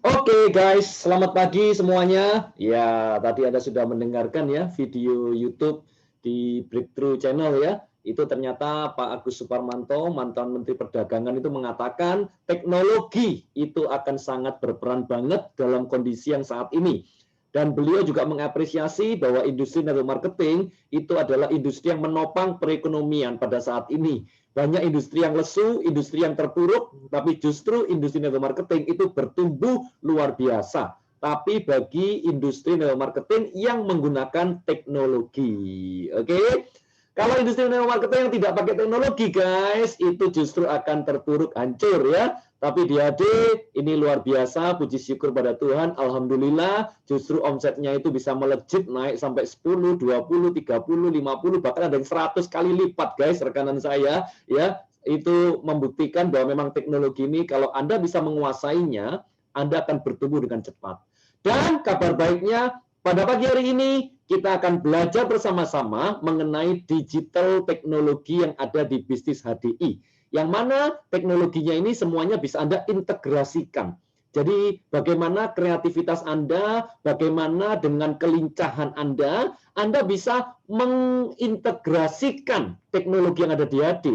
Oke guys, selamat pagi semuanya. Ya, tadi Anda sudah mendengarkan ya video YouTube di Breakthrough Channel ya. Itu ternyata Pak Agus Suparmanto, mantan Menteri Perdagangan itu mengatakan teknologi itu akan sangat berperan banget dalam kondisi yang saat ini. Dan beliau juga mengapresiasi bahwa industri network marketing itu adalah industri yang menopang perekonomian pada saat ini. Banyak industri yang lesu, industri yang terpuruk, tapi justru industri network marketing itu bertumbuh luar biasa. Tapi bagi industri network marketing yang menggunakan teknologi. Oke. Kalau industri network marketing yang tidak pakai teknologi, guys, itu justru akan terpuruk, hancur ya. Tapi di AD ini luar biasa, puji syukur pada Tuhan, alhamdulillah justru omsetnya itu bisa melejit naik sampai 10, 20, 30, 50, bahkan ada yang 100 kali lipat guys, rekanan saya ya. Itu membuktikan bahwa memang teknologi ini kalau Anda bisa menguasainya, Anda akan bertumbuh dengan cepat. Dan kabar baiknya pada pagi hari ini kita akan belajar bersama-sama mengenai digital teknologi yang ada di bisnis HDI. Yang mana teknologinya ini semuanya bisa Anda integrasikan. Jadi bagaimana kreativitas Anda, bagaimana dengan kelincahan Anda bisa mengintegrasikan teknologi yang ada di HD,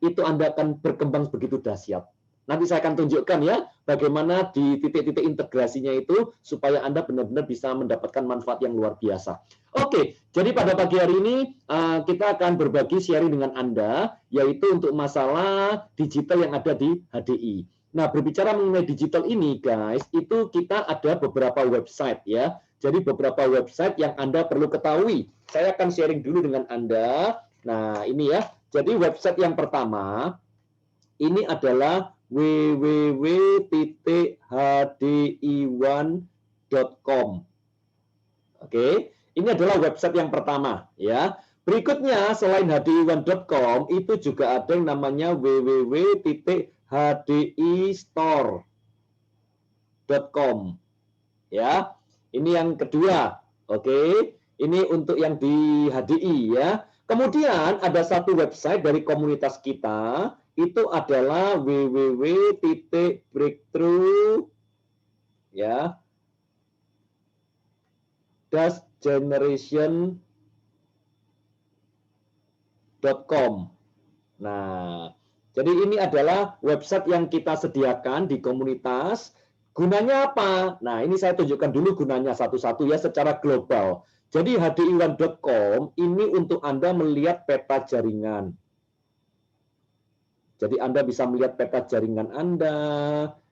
itu Anda akan berkembang begitu dahsyat. Nanti saya akan tunjukkan ya bagaimana di titik-titik integrasinya itu supaya Anda benar-benar bisa mendapatkan manfaat yang luar biasa. Oke, jadi pada pagi hari ini kita akan berbagi sharing dengan Anda yaitu untuk masalah digital yang ada di HDI. Nah, berbicara mengenai digital ini guys, itu kita ada beberapa website ya. Jadi beberapa website yang Anda perlu ketahui. Saya akan sharing dulu dengan Anda. Nah, ini ya. Jadi website yang pertama ini adalah www.hdi1.com. Oke, ini adalah website yang pertama ya. Berikutnya selain hdi1.com itu juga ada yang namanya www.hdistore.com ya. Ini yang kedua. Oke, ini untuk yang di HDI ya. Kemudian ada satu website dari komunitas kita, itu adalah www.breakthrough ya generation.com. Nah, jadi ini adalah website yang kita sediakan di komunitas. Gunanya apa? Nah, ini saya tunjukkan dulu gunanya satu-satu ya secara global. Jadi hdi1.com ini untuk Anda melihat peta jaringan. Jadi Anda bisa melihat peta jaringan Anda,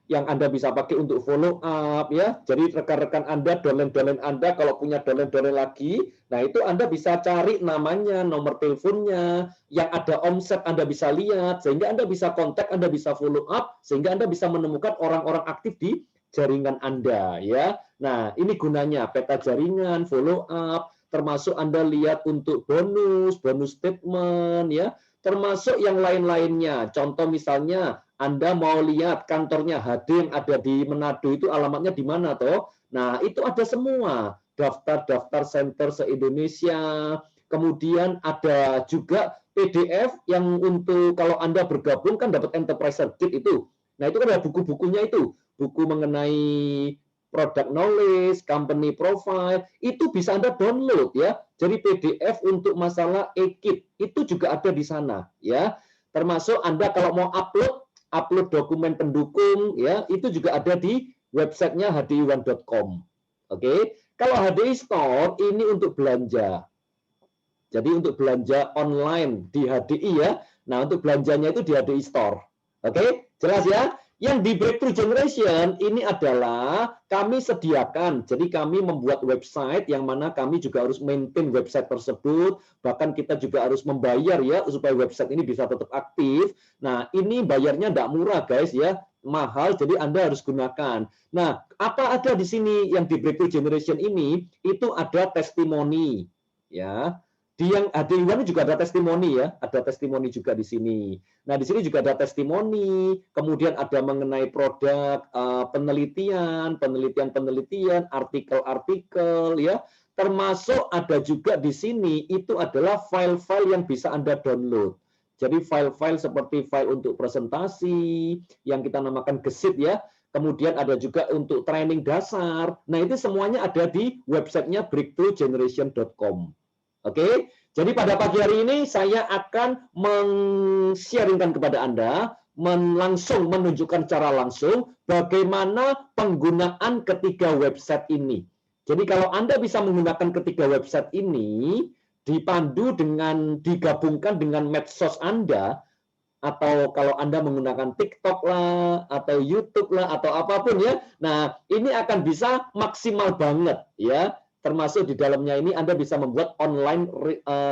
yang Anda bisa pakai untuk follow up ya. Jadi rekan-rekan Anda, domain-domain Anda kalau punya domain-domain lagi, nah itu Anda bisa cari namanya, nomor teleponnya, yang ada omset Anda bisa lihat, sehingga Anda bisa kontak, Anda bisa follow up, sehingga Anda bisa menemukan orang-orang aktif di jaringan Anda ya. Nah, ini gunanya peta jaringan, follow up, termasuk Anda lihat untuk bonus, bonus statement ya, termasuk yang lain-lainnya. Contoh misalnya Anda mau lihat kantornya HD yang ada di Manado itu alamatnya di mana toh? Nah, itu ada semua. Daftar-daftar center se-Indonesia. Kemudian ada juga PDF yang untuk kalau Anda bergabung kan dapat Enterprise Kit itu. Nah, itu kan ada buku-bukunya itu. Buku mengenai product knowledge, company profile, itu bisa Anda download ya. Jadi PDF untuk masalah e-kit itu juga ada di sana ya. Termasuk Anda kalau mau upload dokumen pendukung ya, itu juga ada di websitenya hdi1.com. Oke. Kalau HDI Store ini untuk belanja. Jadi untuk belanja online di HDI ya. Nah, untuk belanjanya itu di HDI Store. Oke, jelas ya? Yang di Breakthrough Generation ini adalah kami sediakan. Jadi kami membuat website yang mana kami juga harus maintain website tersebut. Bahkan kita juga harus membayar ya supaya website ini bisa tetap aktif. Nah, ini bayarnya tidak murah guys ya. Mahal, jadi Anda harus gunakan. Nah, apa ada di sini yang di Breakthrough Generation ini? Itu ada testimoni ya. Di yang HD1 juga ada testimoni ya, ada testimoni juga di sini. Nah, di sini juga ada testimoni, kemudian ada mengenai produk penelitian, artikel-artikel ya. Termasuk ada juga di sini itu adalah file-file yang bisa Anda download. Jadi file-file seperti file untuk presentasi yang kita namakan gesit ya. kemudian ada juga untuk training dasar. Nah, itu semuanya ada di websitenya breakthroughgeneration.com. Oke, jadi pada pagi hari ini saya akan men-sharingkan kepada Anda, langsung menunjukkan secara langsung bagaimana penggunaan ketiga website ini. Jadi kalau Anda bisa menggunakan ketiga website ini, dipandu dengan digabungkan dengan medsos Anda, atau kalau Anda menggunakan TikTok lah, atau YouTube lah, atau apapun ya. Nah, ini akan bisa maksimal banget ya. Termasuk di dalamnya ini Anda bisa membuat online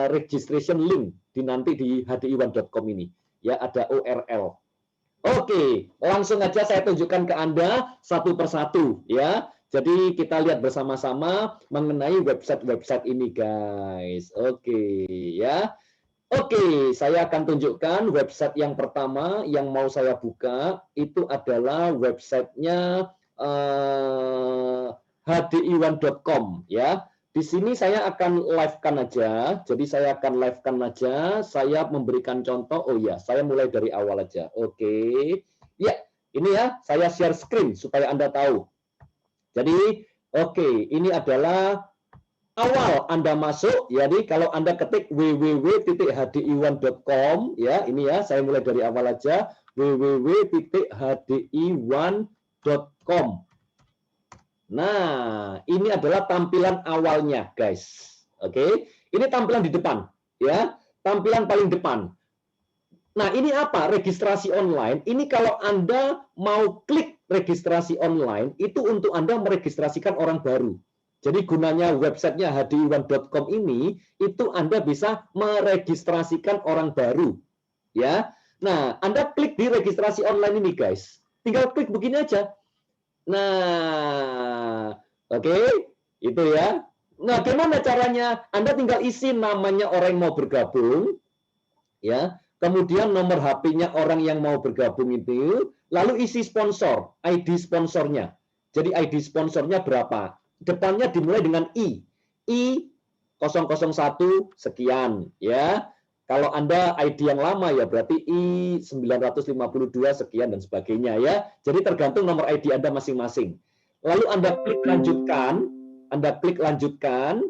registration link nanti di hdi1.com ini. Ya, ada URL. Oke, langsung aja saya tunjukkan ke Anda satu persatu ya. Jadi kita lihat bersama-sama mengenai website-website ini guys. Oke ya. Oke, saya akan tunjukkan website yang pertama yang mau saya buka itu adalah websitenya hdi1.com ya. Di sini saya akan live-kan aja. Jadi saya akan live-kan aja. Saya memberikan contoh. Oh ya, saya mulai dari awal aja. Oke. Ya, ini ya, saya share screen supaya Anda tahu. Jadi, oke, ini adalah awal Anda masuk. Jadi kalau Anda ketik www.hdi1.com ya, ini ya, saya mulai dari awal aja. www.hdi1.com. Nah, ini adalah tampilan awalnya, guys. Oke, ini tampilan di depan, ya, tampilan paling depan. Nah, ini apa? Registrasi online. Ini kalau Anda mau klik registrasi online, itu untuk Anda meregistrasikan orang baru. Jadi gunanya websitenya hdi1.com ini, itu Anda bisa meregistrasikan orang baru, ya. Nah, Anda klik di registrasi online ini, guys. Tinggal klik begini aja. Nah, oke, itu ya. Nah, gimana caranya? Anda tinggal isi namanya orang yang mau bergabung, ya. Kemudian nomor HP-nya orang yang mau bergabung itu, lalu isi sponsor, ID sponsornya. Jadi ID sponsornya berapa? Depannya dimulai dengan I 001 sekian, ya. Kalau Anda ID yang lama ya berarti I952 sekian dan sebagainya ya. Jadi tergantung nomor ID Anda masing-masing. Lalu Anda klik lanjutkan.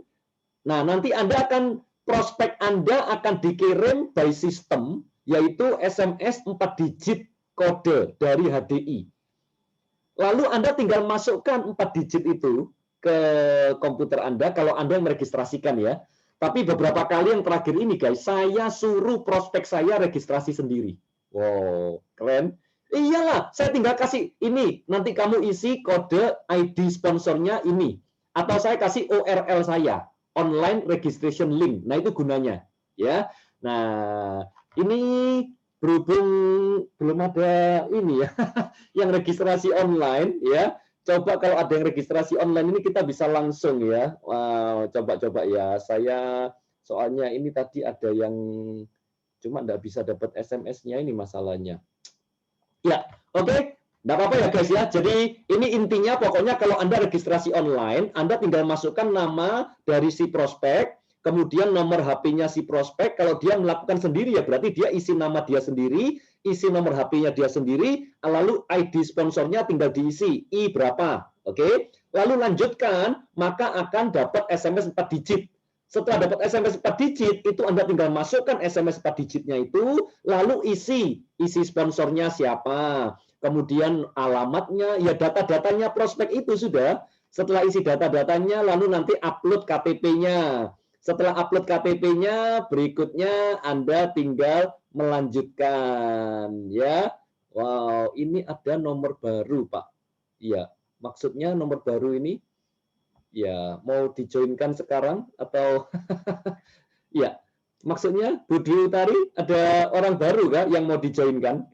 Nah, nanti Anda akan prospek Anda akan dikirim by system yaitu SMS 4 digit kode dari HDI. Lalu Anda tinggal masukkan 4 digit itu ke komputer Anda kalau Anda meregistrasikan ya. Tapi beberapa kali yang terakhir ini guys, saya suruh prospek saya registrasi sendiri. Wow, keren. Iyalah, saya tinggal kasih ini. Nanti kamu isi kode ID sponsornya ini. Atau saya kasih URL saya, online registration link. Nah, itu gunanya. Ya. Nah, ini berhubung belum ada ini ya, yang registrasi online ya. Coba kalau ada yang registrasi online ini kita bisa langsung ya. Wow, coba ya. Saya soalnya ini tadi ada yang cuma nggak bisa dapat SMS-nya ini masalahnya. Ya, oke. Nggak apa-apa ya guys ya. Jadi ini intinya pokoknya kalau Anda registrasi online, Anda tinggal masukkan nama dari si prospek, kemudian nomor HP-nya si prospek. Kalau dia melakukan sendiri ya berarti dia isi nama dia sendiri, isi nomor HP-nya dia sendiri, lalu ID sponsornya tinggal diisi, I berapa, oke? Lalu lanjutkan, maka akan dapat SMS 4 digit. Setelah dapat SMS 4 digit, itu Anda tinggal masukkan SMS 4 digitnya itu, lalu isi sponsornya siapa, kemudian alamatnya, ya data-datanya prospek itu sudah. Setelah isi data-datanya, lalu nanti upload KTP-nya. Setelah upload KTP-nya, berikutnya Anda tinggal melanjutkan ya. Wow, ini ada nomor baru, Pak. Iya, maksudnya nomor baru ini ya mau dijoinkan sekarang atau ya, maksudnya Budi Utari ada orang baru kan yang mau dijoinkan?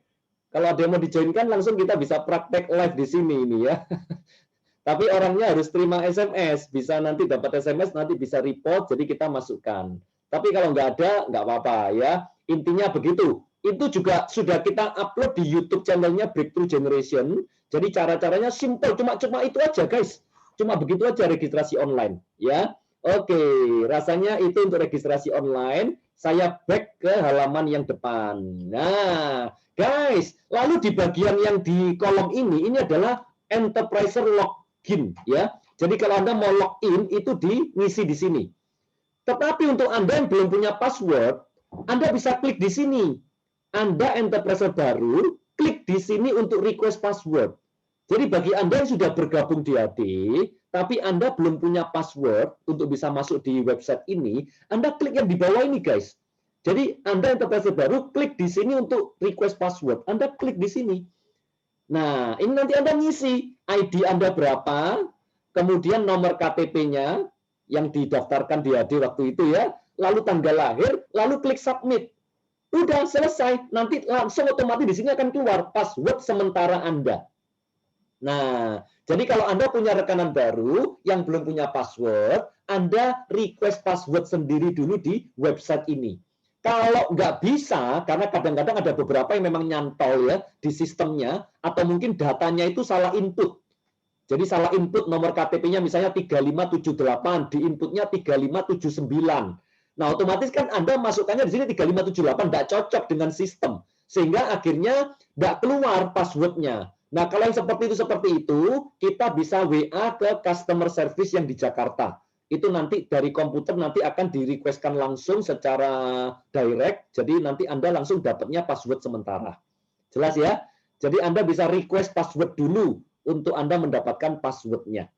Kalau ada yang mau dijoinkan langsung kita bisa praktek live di sini ini ya. Tapi orangnya harus terima SMS, bisa nanti dapat SMS, nanti bisa report, jadi kita masukkan. Tapi kalau nggak ada, nggak apa-apa ya. Intinya begitu. Itu juga sudah kita upload di YouTube channelnya Breakthrough Generation. Jadi cara-caranya simple, cuma itu aja guys. Cuma begitu aja registrasi online ya. Oke, rasanya itu untuk registrasi online. Saya back ke halaman yang depan. Nah, guys, lalu di bagian yang di kolom ini adalah Enterprise Login, ya. Jadi kalau Anda mau login itu diisi di sini. Tetapi untuk Anda yang belum punya password, Anda bisa klik di sini. Anda Enterprise baru, klik di sini untuk request password. Jadi bagi Anda yang sudah bergabung di AD, tapi Anda belum punya password untuk bisa masuk di website ini, Anda klik yang di bawah ini, guys. Jadi Anda Enterprise baru, klik di sini untuk request password. Anda klik di sini. Nah, ini nanti Anda ngisi ID Anda berapa, kemudian nomor KTP-nya yang didaftarkan di AD waktu itu ya, lalu tanggal lahir, lalu klik submit. Udah selesai, nanti langsung otomatis di sini akan keluar password sementara Anda. Nah, jadi kalau Anda punya rekanan baru yang belum punya password, Anda request password sendiri dulu di website ini. Kalau nggak bisa, karena kadang-kadang ada beberapa yang memang nyantol ya di sistemnya, atau mungkin datanya itu salah input. Jadi salah input nomor KTP-nya misalnya 3578, di inputnya 3579. Nah, otomatis kan Anda masukkannya di sini 3578, nggak cocok dengan sistem. Sehingga akhirnya nggak keluar password-nya. Nah, kalau yang seperti itu, kita bisa WA ke customer service yang di Jakarta. Itu nanti dari komputer nanti akan di-request-kan langsung secara direct, jadi nanti Anda langsung dapatnya password sementara. Jelas ya? Jadi Anda bisa request password dulu untuk Anda mendapatkan password-nya.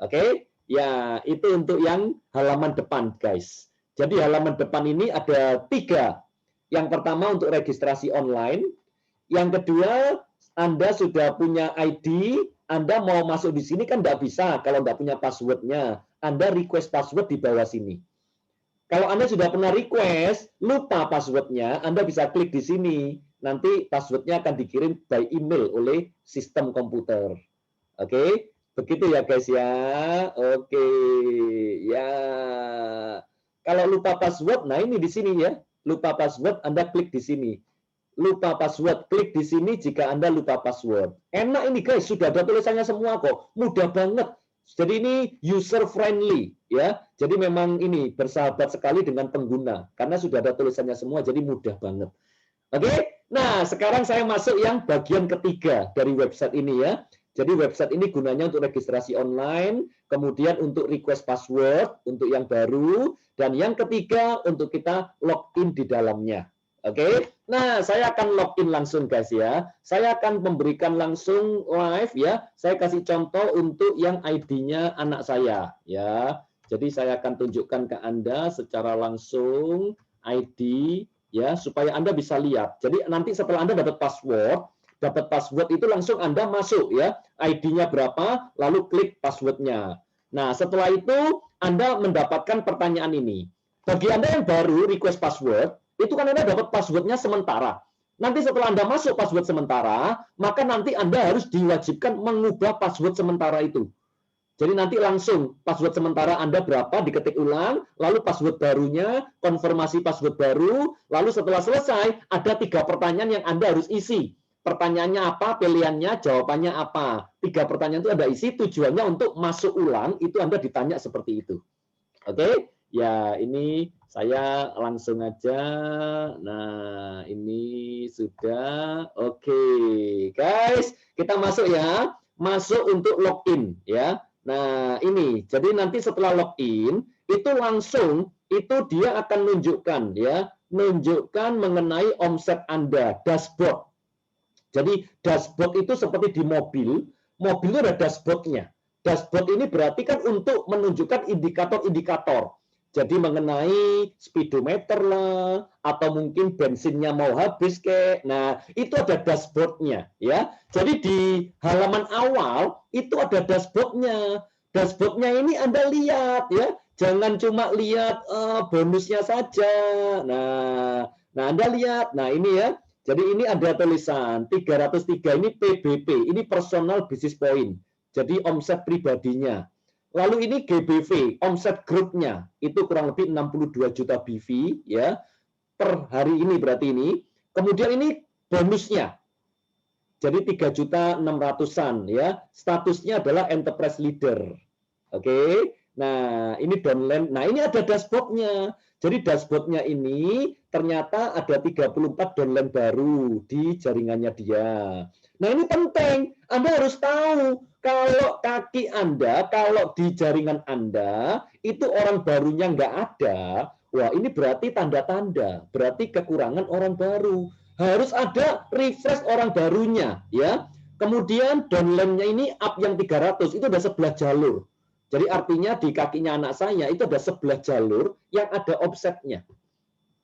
Oke? Ya, itu untuk yang halaman depan, guys. Jadi halaman depan ini ada 3. Yang pertama untuk registrasi online. Yang kedua, Anda sudah punya ID, Anda mau masuk di sini kan nggak bisa kalau nggak punya password-nya. Anda request password di bawah sini. Kalau Anda sudah pernah request, lupa password-nya, Anda bisa klik di sini. Nanti password-nya akan dikirim by email oleh sistem komputer. Oke, begitu ya guys ya. Oke, ya. Kalau lupa password, nah ini di sini ya. Lupa password, Anda klik di sini. Lupa password, klik di sini jika Anda lupa password. Enak ini guys, sudah ada tulisannya semua kok. Mudah banget. Jadi ini user friendly ya. Jadi memang ini bersahabat sekali dengan pengguna karena sudah ada tulisannya semua, jadi mudah banget. Oke. Nah, sekarang saya masuk yang bagian ketiga dari website ini ya. Jadi website ini gunanya untuk registrasi online, kemudian untuk request password untuk yang baru, dan yang ketiga untuk kita login di dalamnya. Oke, nah saya akan login langsung guys ya. Saya akan memberikan langsung live ya. Saya kasih contoh untuk yang ID-nya anak saya ya. Jadi saya akan tunjukkan ke Anda secara langsung ID ya supaya Anda bisa lihat. Jadi nanti setelah Anda dapat password itu langsung Anda masuk ya. ID-nya berapa, lalu klik password-nya. Nah, setelah itu Anda mendapatkan pertanyaan ini. Bagi Anda yang baru request password, itu kan Anda dapat password-nya sementara. Nanti setelah Anda masuk password sementara, maka nanti Anda harus diwajibkan mengubah password sementara itu. Jadi nanti langsung password sementara Anda berapa, diketik ulang, lalu password barunya, konfirmasi password baru, lalu setelah selesai, ada 3 pertanyaan yang Anda harus isi. Pertanyaannya apa, pilihannya, jawabannya apa. 3 pertanyaan itu Anda isi, tujuannya untuk masuk ulang, itu Anda ditanya seperti itu. Oke? Ya, ini saya langsung aja. Nah, ini sudah. Oke, guys, kita masuk ya. Masuk untuk login ya. Nah, ini. Jadi nanti setelah login, itu langsung itu dia akan menunjukkan ya, menunjukkan mengenai omset Anda, dashboard. Jadi dashboard itu seperti di mobil itu ada dashboard-nya. Dashboard ini berarti kan untuk menunjukkan indikator-indikator. Jadi mengenai speedometer lah, atau mungkin bensinnya mau habis kek. Nah, itu ada dashboard-nya ya. Jadi di halaman awal itu ada dashboard-nya. Dashboard-nya ini Anda lihat ya. Jangan cuma lihat bonusnya saja. Nah, Anda lihat. Nah, ini ya. Jadi ini ada tulisan 303 ini PBP, ini personal business point. Jadi omset pribadinya. Lalu ini GBV, omset grupnya, itu kurang lebih 62 juta BV ya per hari ini berarti ini. Kemudian ini bonusnya. Jadi 3.600.000 ya. Statusnya adalah enterprise leader. Oke. Nah, ini downline. Nah, ini ada dashboard-nya. Jadi dashboardnya ini ternyata ada 34 downline baru di jaringannya dia. Nah ini penting, Anda harus tahu kalau kaki Anda, kalau di jaringan Anda itu orang barunya nggak ada, wah ini berarti tanda-tanda, berarti kekurangan orang baru. Harus ada refresh orang barunya, ya. Kemudian downline-nya ini up yang 300, itu udah 11 jalur. Jadi artinya di kakinya anak saya itu ada 11 jalur yang ada offsetnya.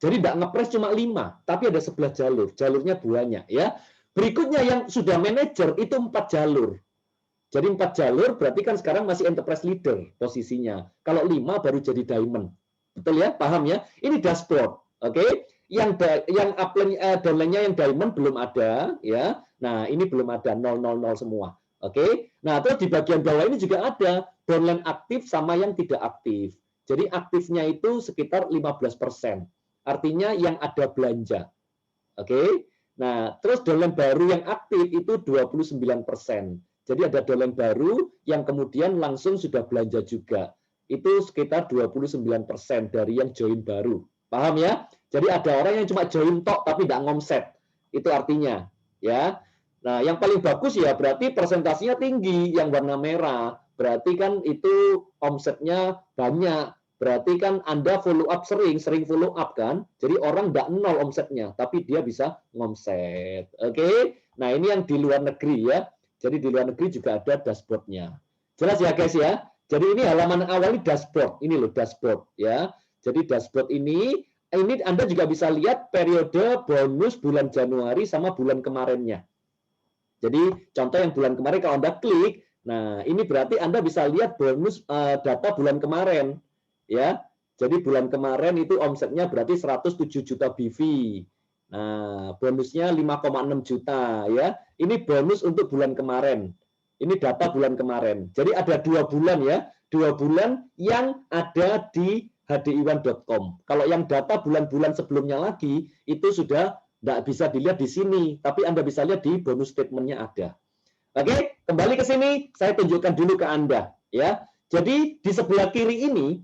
Jadi tidak ngepres cuma 5, tapi ada 11 jalur. Jalurnya banyak, ya. Berikutnya yang sudah manajer itu 4 jalur. Jadi 4 jalur berarti kan sekarang masih enterprise leader posisinya. Kalau 5 baru jadi diamond. Betul ya? Paham ya? Ini dashboard. Oke? Yang downline-nya yang diamond belum ada, ya. Nah, ini belum ada 000 semua. Oke? Nah, terus di bagian bawah ini juga ada downline aktif sama yang tidak aktif. Jadi aktifnya itu sekitar 15%. Artinya yang ada belanja. Oke? Nah, terus downline baru yang aktif itu 29%. Jadi ada downline baru yang kemudian langsung sudah belanja juga. Itu sekitar 29% dari yang join baru. Paham ya? Jadi ada orang yang cuma join tok tapi tidak ngomset. Itu artinya, ya. Nah, yang paling bagus ya berarti presentasinya tinggi, yang warna merah. Berarti kan itu omsetnya banyak. Berarti kan Anda follow up sering follow up kan. Jadi orang tidak nol omsetnya, tapi dia bisa ngomset. Oke? Nah, ini yang di luar negeri ya. Jadi di luar negeri juga ada dashboardnya. Jelas ya guys ya? Jadi ini halaman awal ini dashboard. Ini loh dashboard ya. Jadi dashboard ini Anda juga bisa lihat periode bonus bulan Januari sama bulan kemarinnya. Jadi contoh yang bulan kemarin kalau Anda klik, nah ini berarti Anda bisa lihat bonus data bulan kemarin. Ya, jadi bulan kemarin itu omsetnya berarti 107 juta BV. Nah, bonusnya 5,6 juta ya. Ini bonus untuk bulan kemarin. Ini data bulan kemarin. Jadi ada 2 bulan ya, 2 bulan yang ada di hdiwan.com. Kalau yang data bulan-bulan sebelumnya lagi itu sudah tidak bisa dilihat di sini, tapi Anda bisa lihat di bonus statement-nya ada. Oke, kembali ke sini, saya tunjukkan dulu ke Anda ya. Jadi di sebelah kiri ini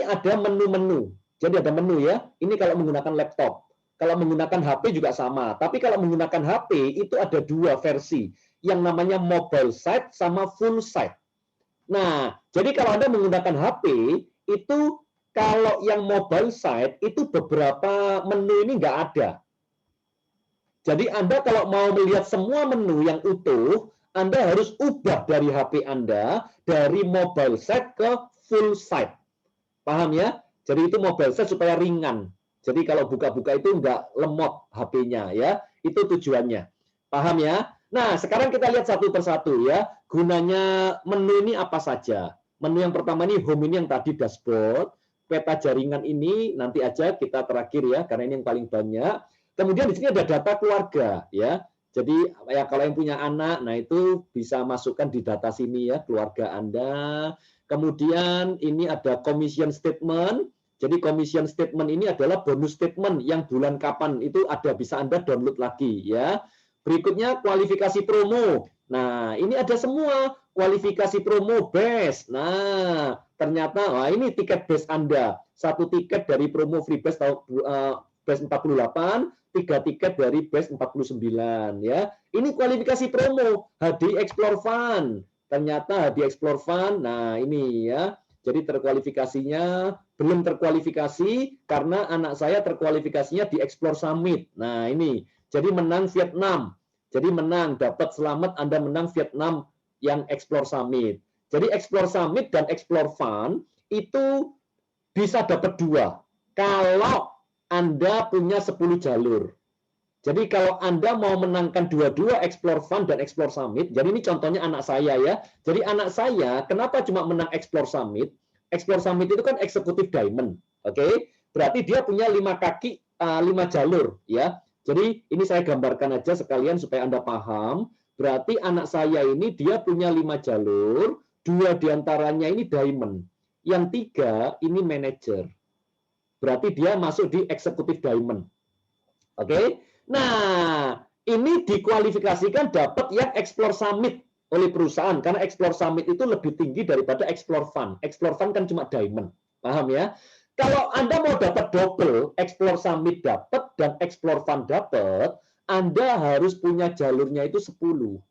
ada menu-menu. Jadi ada menu ya. Ini kalau menggunakan laptop. Kalau menggunakan HP juga sama. Tapi kalau menggunakan HP itu ada 2 versi. Yang namanya mobile site sama full site. Nah, jadi kalau Anda menggunakan HP, itu kalau yang mobile site itu beberapa menu ini nggak ada. Jadi Anda kalau mau melihat semua menu yang utuh, Anda harus ubah dari HP Anda, dari mobile site ke full site. Paham ya? Jadi itu mobile set supaya ringan. Jadi kalau buka-buka itu nggak lemot HP-nya ya. Itu tujuannya. Paham ya? Nah, sekarang kita lihat satu persatu ya. Gunanya menu ini apa saja? Menu yang pertama ini home, ini yang tadi dashboard. Peta jaringan ini nanti aja kita terakhir ya, karena ini yang paling banyak. Kemudian di sini ada data keluarga ya. Jadi ya kalau yang punya anak, nah itu bisa masukkan di data sini ya, keluarga Anda. Kemudian ini ada commission statement. Jadi commission statement ini adalah bonus statement yang bulan kapan itu ada, bisa Anda download lagi ya. Berikutnya kualifikasi promo. Nah, ini ada semua kualifikasi promo base. Nah, ternyata wah ini tiket base Anda. 1 tiket dari promo free base base 48, 3 tiket dari base 49 ya. Ini kualifikasi promo HD Explore Fund. Ternyata di Explore Fund, nah ini ya, jadi terkualifikasinya belum terkualifikasi karena anak saya terkualifikasinya di Explore Summit. Nah ini, jadi menang Vietnam. Jadi menang, dapat selamat Anda menang Vietnam yang Explore Summit. Jadi Explore Summit dan Explore Fund itu bisa dapat 2. Kalau Anda punya 10 jalur. Jadi kalau Anda mau menangkan dua-dua Explore Fund dan Explore Summit, jadi ini contohnya anak saya ya. Jadi anak saya kenapa cuma menang Explore Summit? Explore Summit itu kan eksekutif diamond, oke? Berarti dia punya 5 kaki, 5 jalur ya. Jadi ini saya gambarkan aja sekalian supaya Anda paham. Berarti anak saya ini dia punya 5 jalur, 2 diantaranya ini diamond, yang 3 ini manager. Berarti dia masuk di eksekutif diamond, oke? Nah, ini dikualifikasikan dapat yang Explore Summit oleh perusahaan, karena Explore Summit itu lebih tinggi daripada Explore Fund. Explore Fund kan cuma diamond, paham ya? Kalau Anda mau dapat double, Explore Summit dapat dan Explore Fund dapat, Anda harus punya jalurnya itu 10.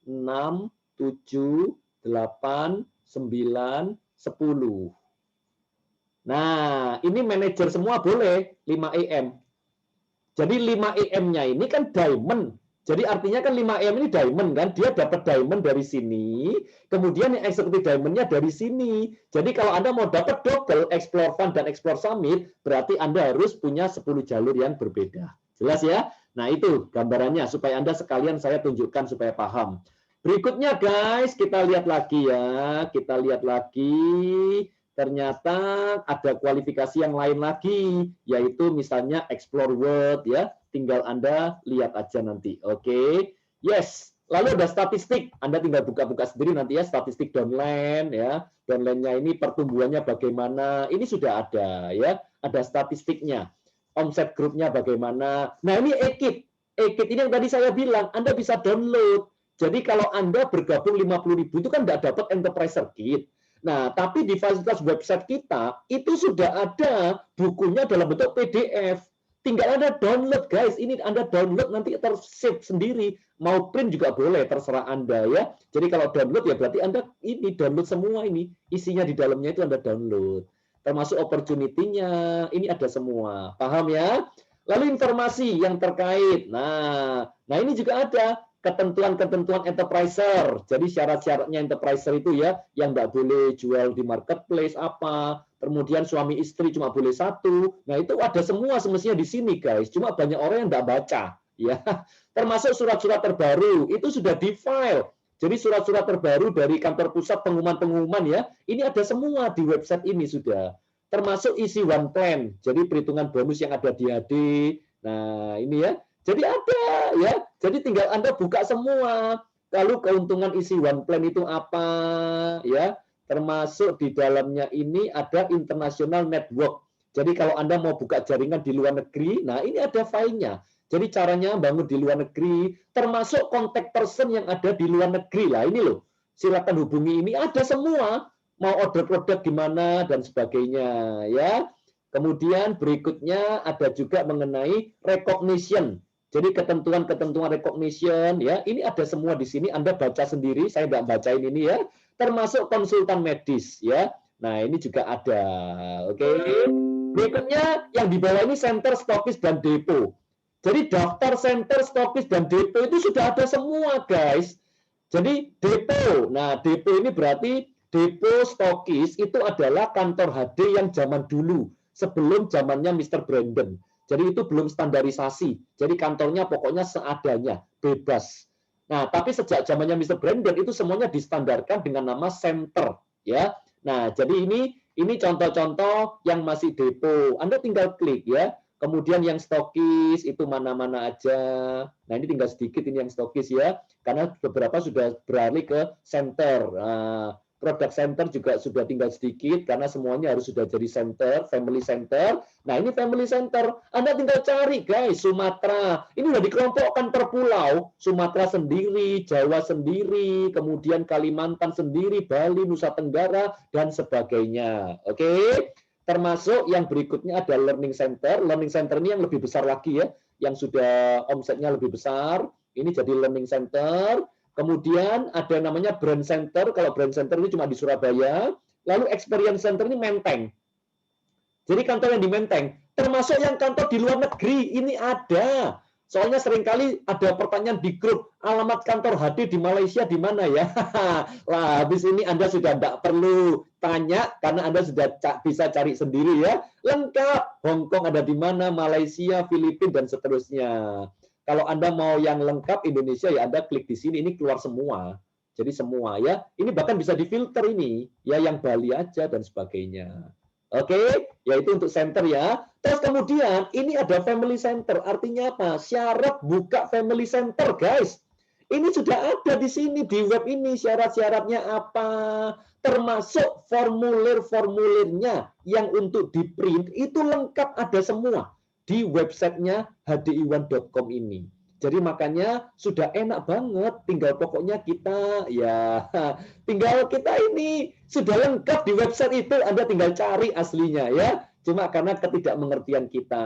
6, 7, 8, 9, 10. Nah, ini manajer semua boleh 5 EM. Jadi 5 EM-nya ini kan diamond. Jadi artinya kan 5 EM ini diamond kan, dia dapat diamond dari sini, kemudian yang eksekutif diamond-nya dari sini. Jadi kalau Anda mau dapat double Explore Fund dan Explore Summit, berarti Anda harus punya 10 jalur yang berbeda. Jelas ya? Nah, itu gambarannya supaya Anda sekalian saya tunjukkan supaya paham. Berikutnya guys, kita lihat lagi ya. Kita lihat lagi. Ternyata ada kualifikasi yang lain lagi, yaitu misalnya Explore World ya. Tinggal Anda lihat aja nanti. Oke. Yes. Lalu ada statistik. Anda tinggal buka-buka sendiri nanti ya, statistik downline ya. Downline-nya ini pertumbuhannya bagaimana? Ini sudah ada ya. Ada statistiknya. Omset grupnya bagaimana? Nah, ini e-kit. E-kit ini yang tadi saya bilang, Anda bisa download. Jadi kalau Anda bergabung 50.000 itu kan tidak dapat enterprise kit. Nah, tapi di fasilitas website kita itu sudah ada bukunya dalam bentuk PDF. Tinggal Anda download, guys. Ini Anda download nanti tersave sendiri. Mau print juga boleh, terserah Anda ya. Jadi kalau download ya berarti Anda ini download semua ini. Isinya di dalamnya itu Anda download. Termasuk opportunity-nya, ini ada semua. Paham ya? Lalu informasi yang terkait. Nah ini juga ada ketentuan-ketentuan enterpriser. Jadi syarat-syaratnya enterpriser itu ya, yang nggak boleh jual di marketplace apa, kemudian suami istri cuma boleh satu. Nah itu ada semua semestinya di sini guys. Cuma banyak orang yang nggak baca, ya. Termasuk surat-surat terbaru itu sudah di file. Jadi surat-surat terbaru dari kantor pusat pengumuman-pengumuman ya, ini ada semua di website ini sudah. Termasuk isi one plan. Jadi perhitungan bonus yang ada di HD. Nah ini ya. Jadi ada ya. Jadi tinggal Anda buka semua. Lalu keuntungan isi one plan itu apa ya? Termasuk di dalamnya ini ada international network. Jadi kalau Anda mau buka jaringan di luar negeri, nah ini ada filenya. Jadi caranya bangun di luar negeri, termasuk kontak person yang ada di luar negeri lah. Ini loh. Silakan hubungi ini ada semua. Mau order produk di mana dan sebagainya ya. Kemudian berikutnya ada juga mengenai recognition. Jadi ketentuan-ketentuan recognition ya, ini ada semua di sini. Anda baca sendiri, saya nggak bacain ini ya. Termasuk konsultan medis ya. Nah ini juga ada. Oke. Berikutnya yang di bawah ini center, stokis dan depo. Jadi daftar center, stokis dan depo itu sudah ada semua guys. Jadi depo. Nah depo ini berarti depo stokis itu adalah kantor HD yang zaman dulu sebelum zamannya Mr. Brandon. Jadi itu belum standarisasi. Jadi kantornya pokoknya seadanya, bebas. Nah, tapi sejak zamannya Mr. Brandon itu semuanya distandarkan dengan nama center, ya. Nah, jadi ini contoh-contoh yang masih depo. Anda tinggal klik ya. Kemudian yang stokis itu mana-mana aja. Nah, ini tinggal sedikit ini yang stokis ya. Karena beberapa sudah beralih ke center. Nah, produk center juga sudah tinggal sedikit karena semuanya harus sudah jadi center, family center. Nah, ini family center. Anda tinggal cari, guys, Sumatera. Ini sudah dikelompokkan per pulau. Sumatera sendiri, Jawa sendiri, kemudian Kalimantan sendiri, Bali, Nusa Tenggara, dan sebagainya. Oke? Termasuk yang berikutnya ada learning center. Learning center ini yang lebih besar lagi ya, yang sudah omsetnya lebih besar. Ini jadi learning center. Kemudian ada yang namanya brand center. Kalau brand center ini cuma di Surabaya. Lalu experience center ini Menteng. Jadi kantor yang di Menteng. Termasuk yang kantor di luar negeri. Ini ada. Soalnya seringkali ada pertanyaan di grup. Alamat kantor HD di Malaysia di mana ya? Lah, habis ini Anda sudah tidak perlu tanya. Karena Anda sudah bisa cari sendiri ya. Lengkap. Hong Kong ada di mana, Malaysia, Filipina, dan seterusnya. Kalau Anda mau yang lengkap Indonesia ya Anda klik di sini, ini keluar semua. Jadi semua ya. Ini bahkan bisa difilter ini, ya yang Bali aja dan sebagainya. Oke, yaitu untuk center ya. Terus kemudian ini ada family center. Artinya apa? Syarat buka family center, guys. Ini sudah ada di sini di web ini syarat-syaratnya apa? Termasuk formulir-formulirnya yang untuk di print itu lengkap ada semua di websitenya hdiwan.com ini. Jadi makanya sudah enak banget, tinggal pokoknya kita ya tinggal kita ini sudah lengkap di website itu, Anda tinggal cari aslinya ya. Cuma karena ketidakmengertian kita.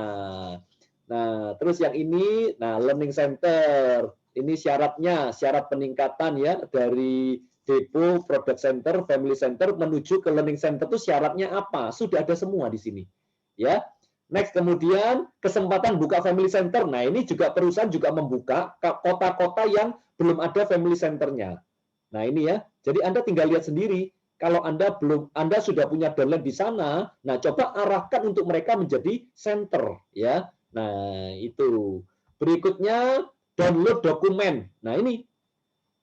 Nah, terus yang ini, nah learning center. Ini syaratnya, syarat peningkatan ya dari depo, product center, family center menuju ke learning center itu syaratnya apa? Sudah ada semua di sini. Ya. Next, kemudian kesempatan buka family center. Nah, ini juga perusahaan juga membuka kota-kota yang belum ada family centernya. Nah, ini ya. Jadi Anda tinggal lihat sendiri. Kalau Anda sudah punya downline di sana, nah coba arahkan untuk mereka menjadi center ya. Nah, itu. Berikutnya download dokumen. Nah, ini.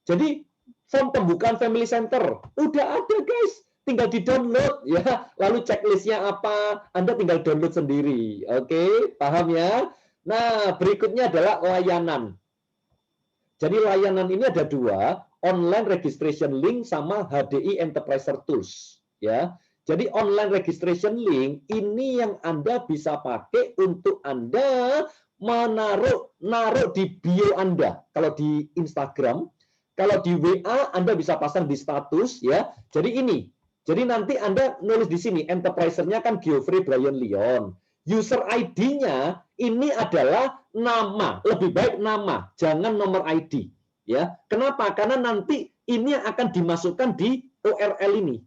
Jadi form pembukaan family center udah ada, guys. Tinggal di-download ya. Lalu checklistnya apa? Anda tinggal download sendiri. Oke, paham ya? Nah, berikutnya adalah layanan. Jadi layanan ini ada dua, online registration link sama HDI Enterpriser Tools. Ya, jadi online registration link ini yang Anda bisa pakai untuk Anda naruh di bio Anda. Kalau di Instagram, kalau di WA Anda bisa pasang di status ya. Jadi ini. Jadi nanti Anda nulis di sini enterpriser-nya kan Geoffrey Brian Leon. User ID-nya ini adalah nama, lebih baik nama, jangan nomor ID. Ya, kenapa? Karena nanti ini akan dimasukkan di URL ini.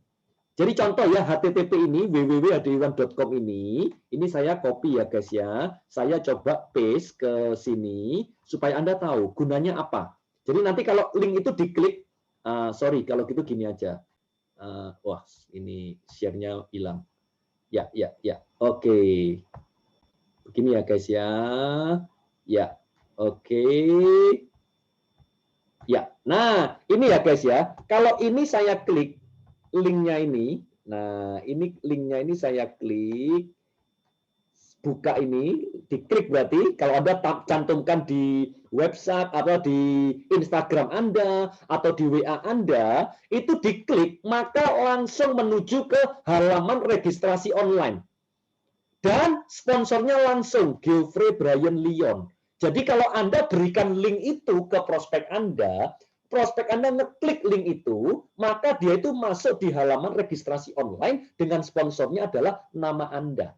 Jadi contoh ya, HTTP ini, www.hdiwan.com ini saya copy ya guys ya. Saya coba paste ke sini, supaya Anda tahu gunanya apa. Jadi nanti kalau link itu diklik, sorry, kalau gitu gini aja. Wah, ini share-nya hilang. Ya. Oke. Begini ya guys ya. Ya, oke. Ya, nah ini ya guys ya. Kalau ini saya klik linknya ini, nah ini linknya ini saya klik, buka ini, diklik berarti kalau Anda cantumkan di website atau di Instagram Anda atau di WA Anda, itu diklik maka langsung menuju ke halaman registrasi online. Dan sponsornya langsung Geoffrey Brian Leon. Jadi kalau Anda berikan link itu ke prospek Anda ngeklik link itu, maka dia itu masuk di halaman registrasi online dengan sponsornya adalah nama Anda.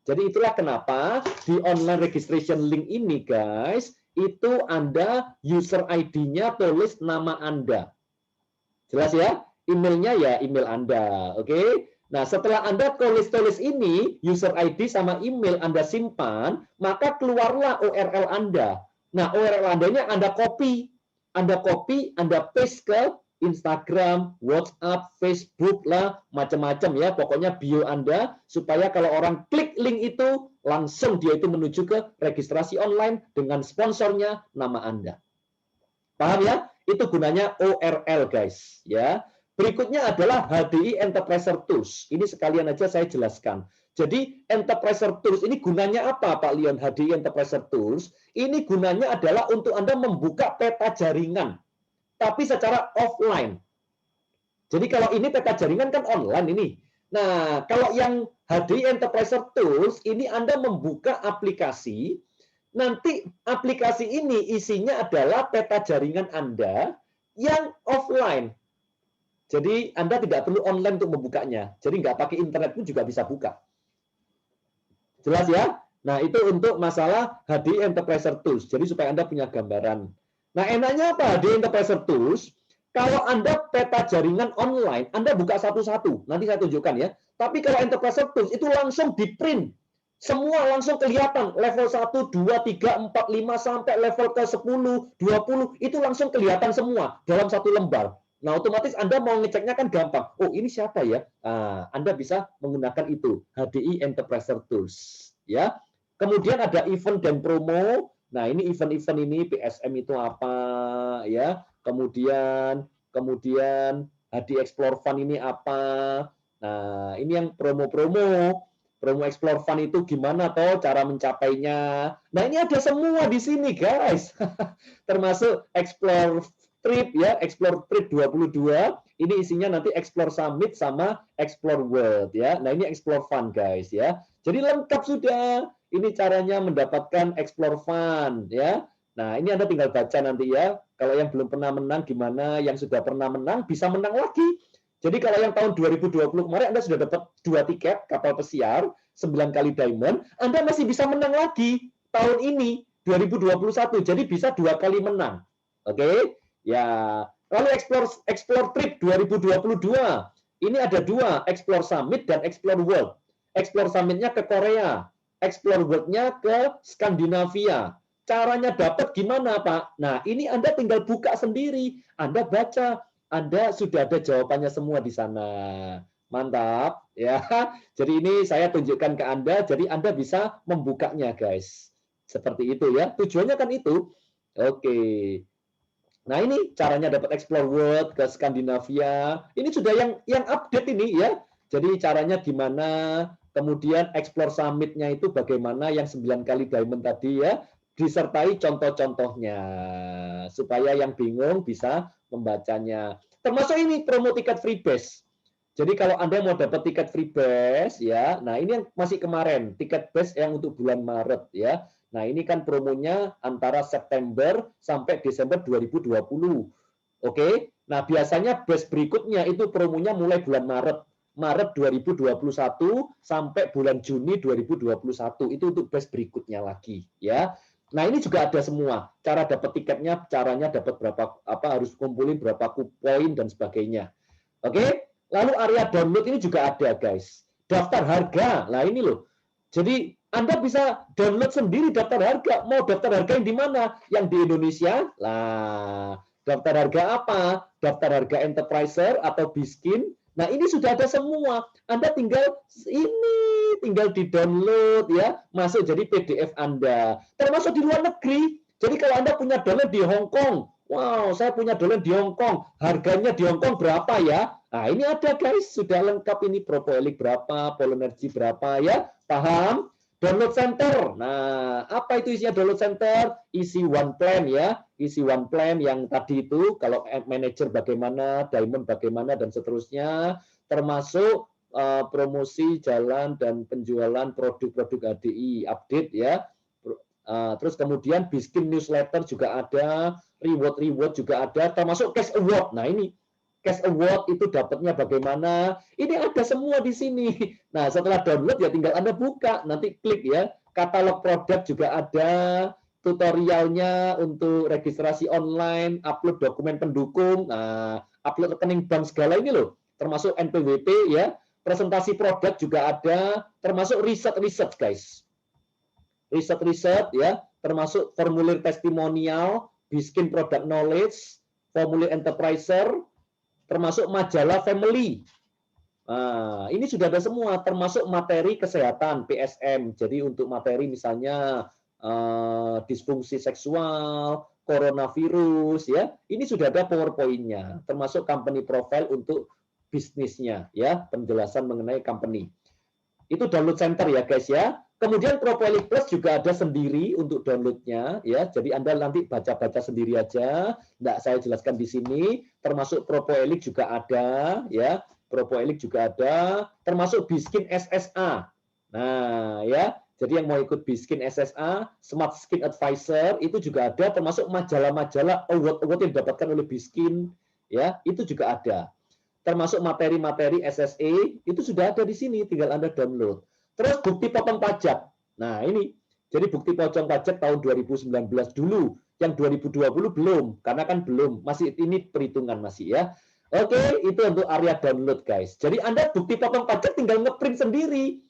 Jadi itulah kenapa di online registration link ini guys, itu Anda user ID-nya tulis nama Anda. Jelas ya? Emailnya ya email Anda. Oke? Nah, setelah Anda tulis ini, user ID sama email Anda simpan, maka keluarlah URL Anda. Nah, URL Anda-nya Anda copy, Anda paste ke Instagram, WhatsApp, Facebook lah, macam-macam ya. Pokoknya bio Anda, supaya kalau orang klik link itu, langsung dia itu menuju ke registrasi online dengan sponsornya nama Anda. Paham ya? Itu gunanya URL, guys. Ya. Berikutnya adalah HDI Enterpriser Tools. Ini sekalian aja saya jelaskan. Jadi Enterpriser Tools ini gunanya apa, Pak Leon? HDI Enterpriser Tools ini gunanya adalah untuk Anda membuka peta jaringan, tapi secara offline. Jadi kalau ini peta jaringan kan online ini. Nah, kalau yang HDI Enterpriser Tools ini Anda membuka aplikasi. Nanti aplikasi ini isinya adalah peta jaringan Anda yang offline. Jadi Anda tidak perlu online untuk membukanya. Jadi nggak pakai internet pun juga bisa buka. Jelas ya? Nah, itu untuk masalah HDI Enterpriser Tools. Jadi supaya Anda punya gambaran. Nah, enaknya apa HDI Enterpriser Tools? Kalau Anda peta jaringan online, Anda buka satu-satu. Nanti saya tunjukkan ya. Tapi kalau Enterpriser Tools itu langsung di-print. Semua langsung kelihatan. Level 1, 2, 3, 4, 5, sampai level ke 10, 20. Itu langsung kelihatan semua dalam satu lembar. Nah, otomatis Anda mau ngeceknya kan gampang. Oh, ini siapa ya? Anda bisa menggunakan itu. HDI Enterpriser Tools. Ya. Kemudian ada event dan promo. Nah, ini event-event ini PSM itu apa? Ya. Kemudian HDI Explore Fund ini apa? Nah, ini yang promo-promo. Promo Explore Fund itu gimana toh cara mencapainya? Nah, ini ada semua di sini, guys. Termasuk Explore Trip ya, Explore Trip 22. Ini isinya nanti Explore Summit sama Explore World ya. Nah, ini Explore Fund guys ya. Jadi lengkap sudah. Ini caranya mendapatkan Explore Fund ya. Nah, ini Anda tinggal baca nanti ya. Kalau yang belum pernah menang gimana, yang sudah pernah menang bisa menang lagi. Jadi kalau yang tahun 2020 kemarin Anda sudah dapat 2 tiket kapal pesiar, 9 kali diamond, Anda masih bisa menang lagi tahun ini 2021. Jadi bisa 2 kali menang. Oke? Ya. Lalu Explore Trip 2022. Ini ada 2, Explore Summit dan Explore World. Explore Summit-nya ke Korea, Explore World-nya ke Skandinavia. Caranya dapat gimana, Pak? Nah, ini Anda tinggal buka sendiri. Anda baca, Anda sudah ada jawabannya semua di sana. Mantap, ya. Jadi ini saya tunjukkan ke Anda, jadi Anda bisa membukanya, guys. Seperti itu ya. Tujuannya kan itu. Oke. Nah, ini caranya dapat Explore World ke Skandinavia. Ini sudah yang update ini ya. Jadi caranya gimana, kemudian Explore Summit-nya itu bagaimana, yang 9 kali diamond tadi ya, disertai contoh-contohnya. Supaya yang bingung bisa membacanya. Termasuk ini promo tiket free base. Jadi kalau Anda mau dapat tiket free base ya, nah ini yang masih kemarin, tiket base yang untuk bulan Maret ya. Nah, ini kan promonya antara September sampai Desember 2020. Oke. Nah, biasanya batch berikutnya itu promonya mulai bulan Maret 2021 sampai bulan Juni 2021. Itu untuk batch berikutnya lagi ya. Nah, ini juga ada semua. Cara dapat tiketnya, caranya dapat berapa, harus kumpulin berapa poin dan sebagainya. Oke. Lalu area download ini juga ada, guys. Daftar harga. Nah, ini loh. Jadi Anda bisa download sendiri daftar harga. Mau daftar harga yang di mana? Yang di Indonesia? Lah, daftar harga apa? Daftar harga Enterpriser atau Biskin? Nah, ini sudah ada semua. Anda tinggal di-download ya, masuk jadi PDF Anda. Termasuk di luar negeri. Jadi kalau Anda punya download di Hong Kong, wow, saya punya download di Hong Kong, harganya di Hong Kong berapa ya? Nah, ini ada, guys, sudah lengkap ini, Propoelik berapa, Polenergy berapa ya, paham? Download center. Nah, apa itu isinya download center? Isi one plan ya, isi one plan yang tadi itu, kalau manager bagaimana, diamond bagaimana, dan seterusnya, termasuk promosi, jalan, dan penjualan produk-produk HDI, update ya. Terus kemudian Biskin newsletter juga ada, reward juga ada, termasuk cash award. Nah, ini cash award itu dapatnya bagaimana? Ini ada semua di sini. Nah, setelah download ya tinggal Anda buka, nanti klik ya. Katalog produk juga ada, tutorialnya untuk registrasi online, upload dokumen pendukung, nah, upload rekening bank segala ini loh, termasuk NPWP ya. Presentasi produk juga ada, termasuk riset, guys. Riset ya, termasuk formulir testimonial, Biskin product knowledge, formulir enterpriser, termasuk majalah family. Nah, ini sudah ada semua, termasuk materi kesehatan PSM. Jadi untuk materi misalnya disfungsi seksual, coronavirus ya, ini sudah ada PowerPoint-nya, termasuk company profile untuk bisnisnya ya, penjelasan mengenai company. Itu download center ya, guys ya. Kemudian Propoelik Plus juga ada sendiri untuk downloadnya ya. Jadi Anda nanti baca-baca sendiri aja. Nggak saya jelaskan di sini. Termasuk Propoelik juga ada ya. Propoelik juga ada. Termasuk Biskin SSA. Nah ya. Jadi yang mau ikut Biskin SSA, Smart Skin Advisor itu juga ada. Termasuk majalah-majalah award yang didapatkan oleh Biskin ya. Itu juga ada. Termasuk materi-materi SSE itu sudah ada di sini. Tinggal Anda download. Terus bukti potong pajak. Nah, ini. Jadi bukti potong pajak tahun 2019 dulu. Yang 2020 belum. Karena kan belum. Masih ini perhitungan masih ya. Oke, itu untuk area download, guys. Jadi Anda bukti potong pajak tinggal ngeprint sendiri.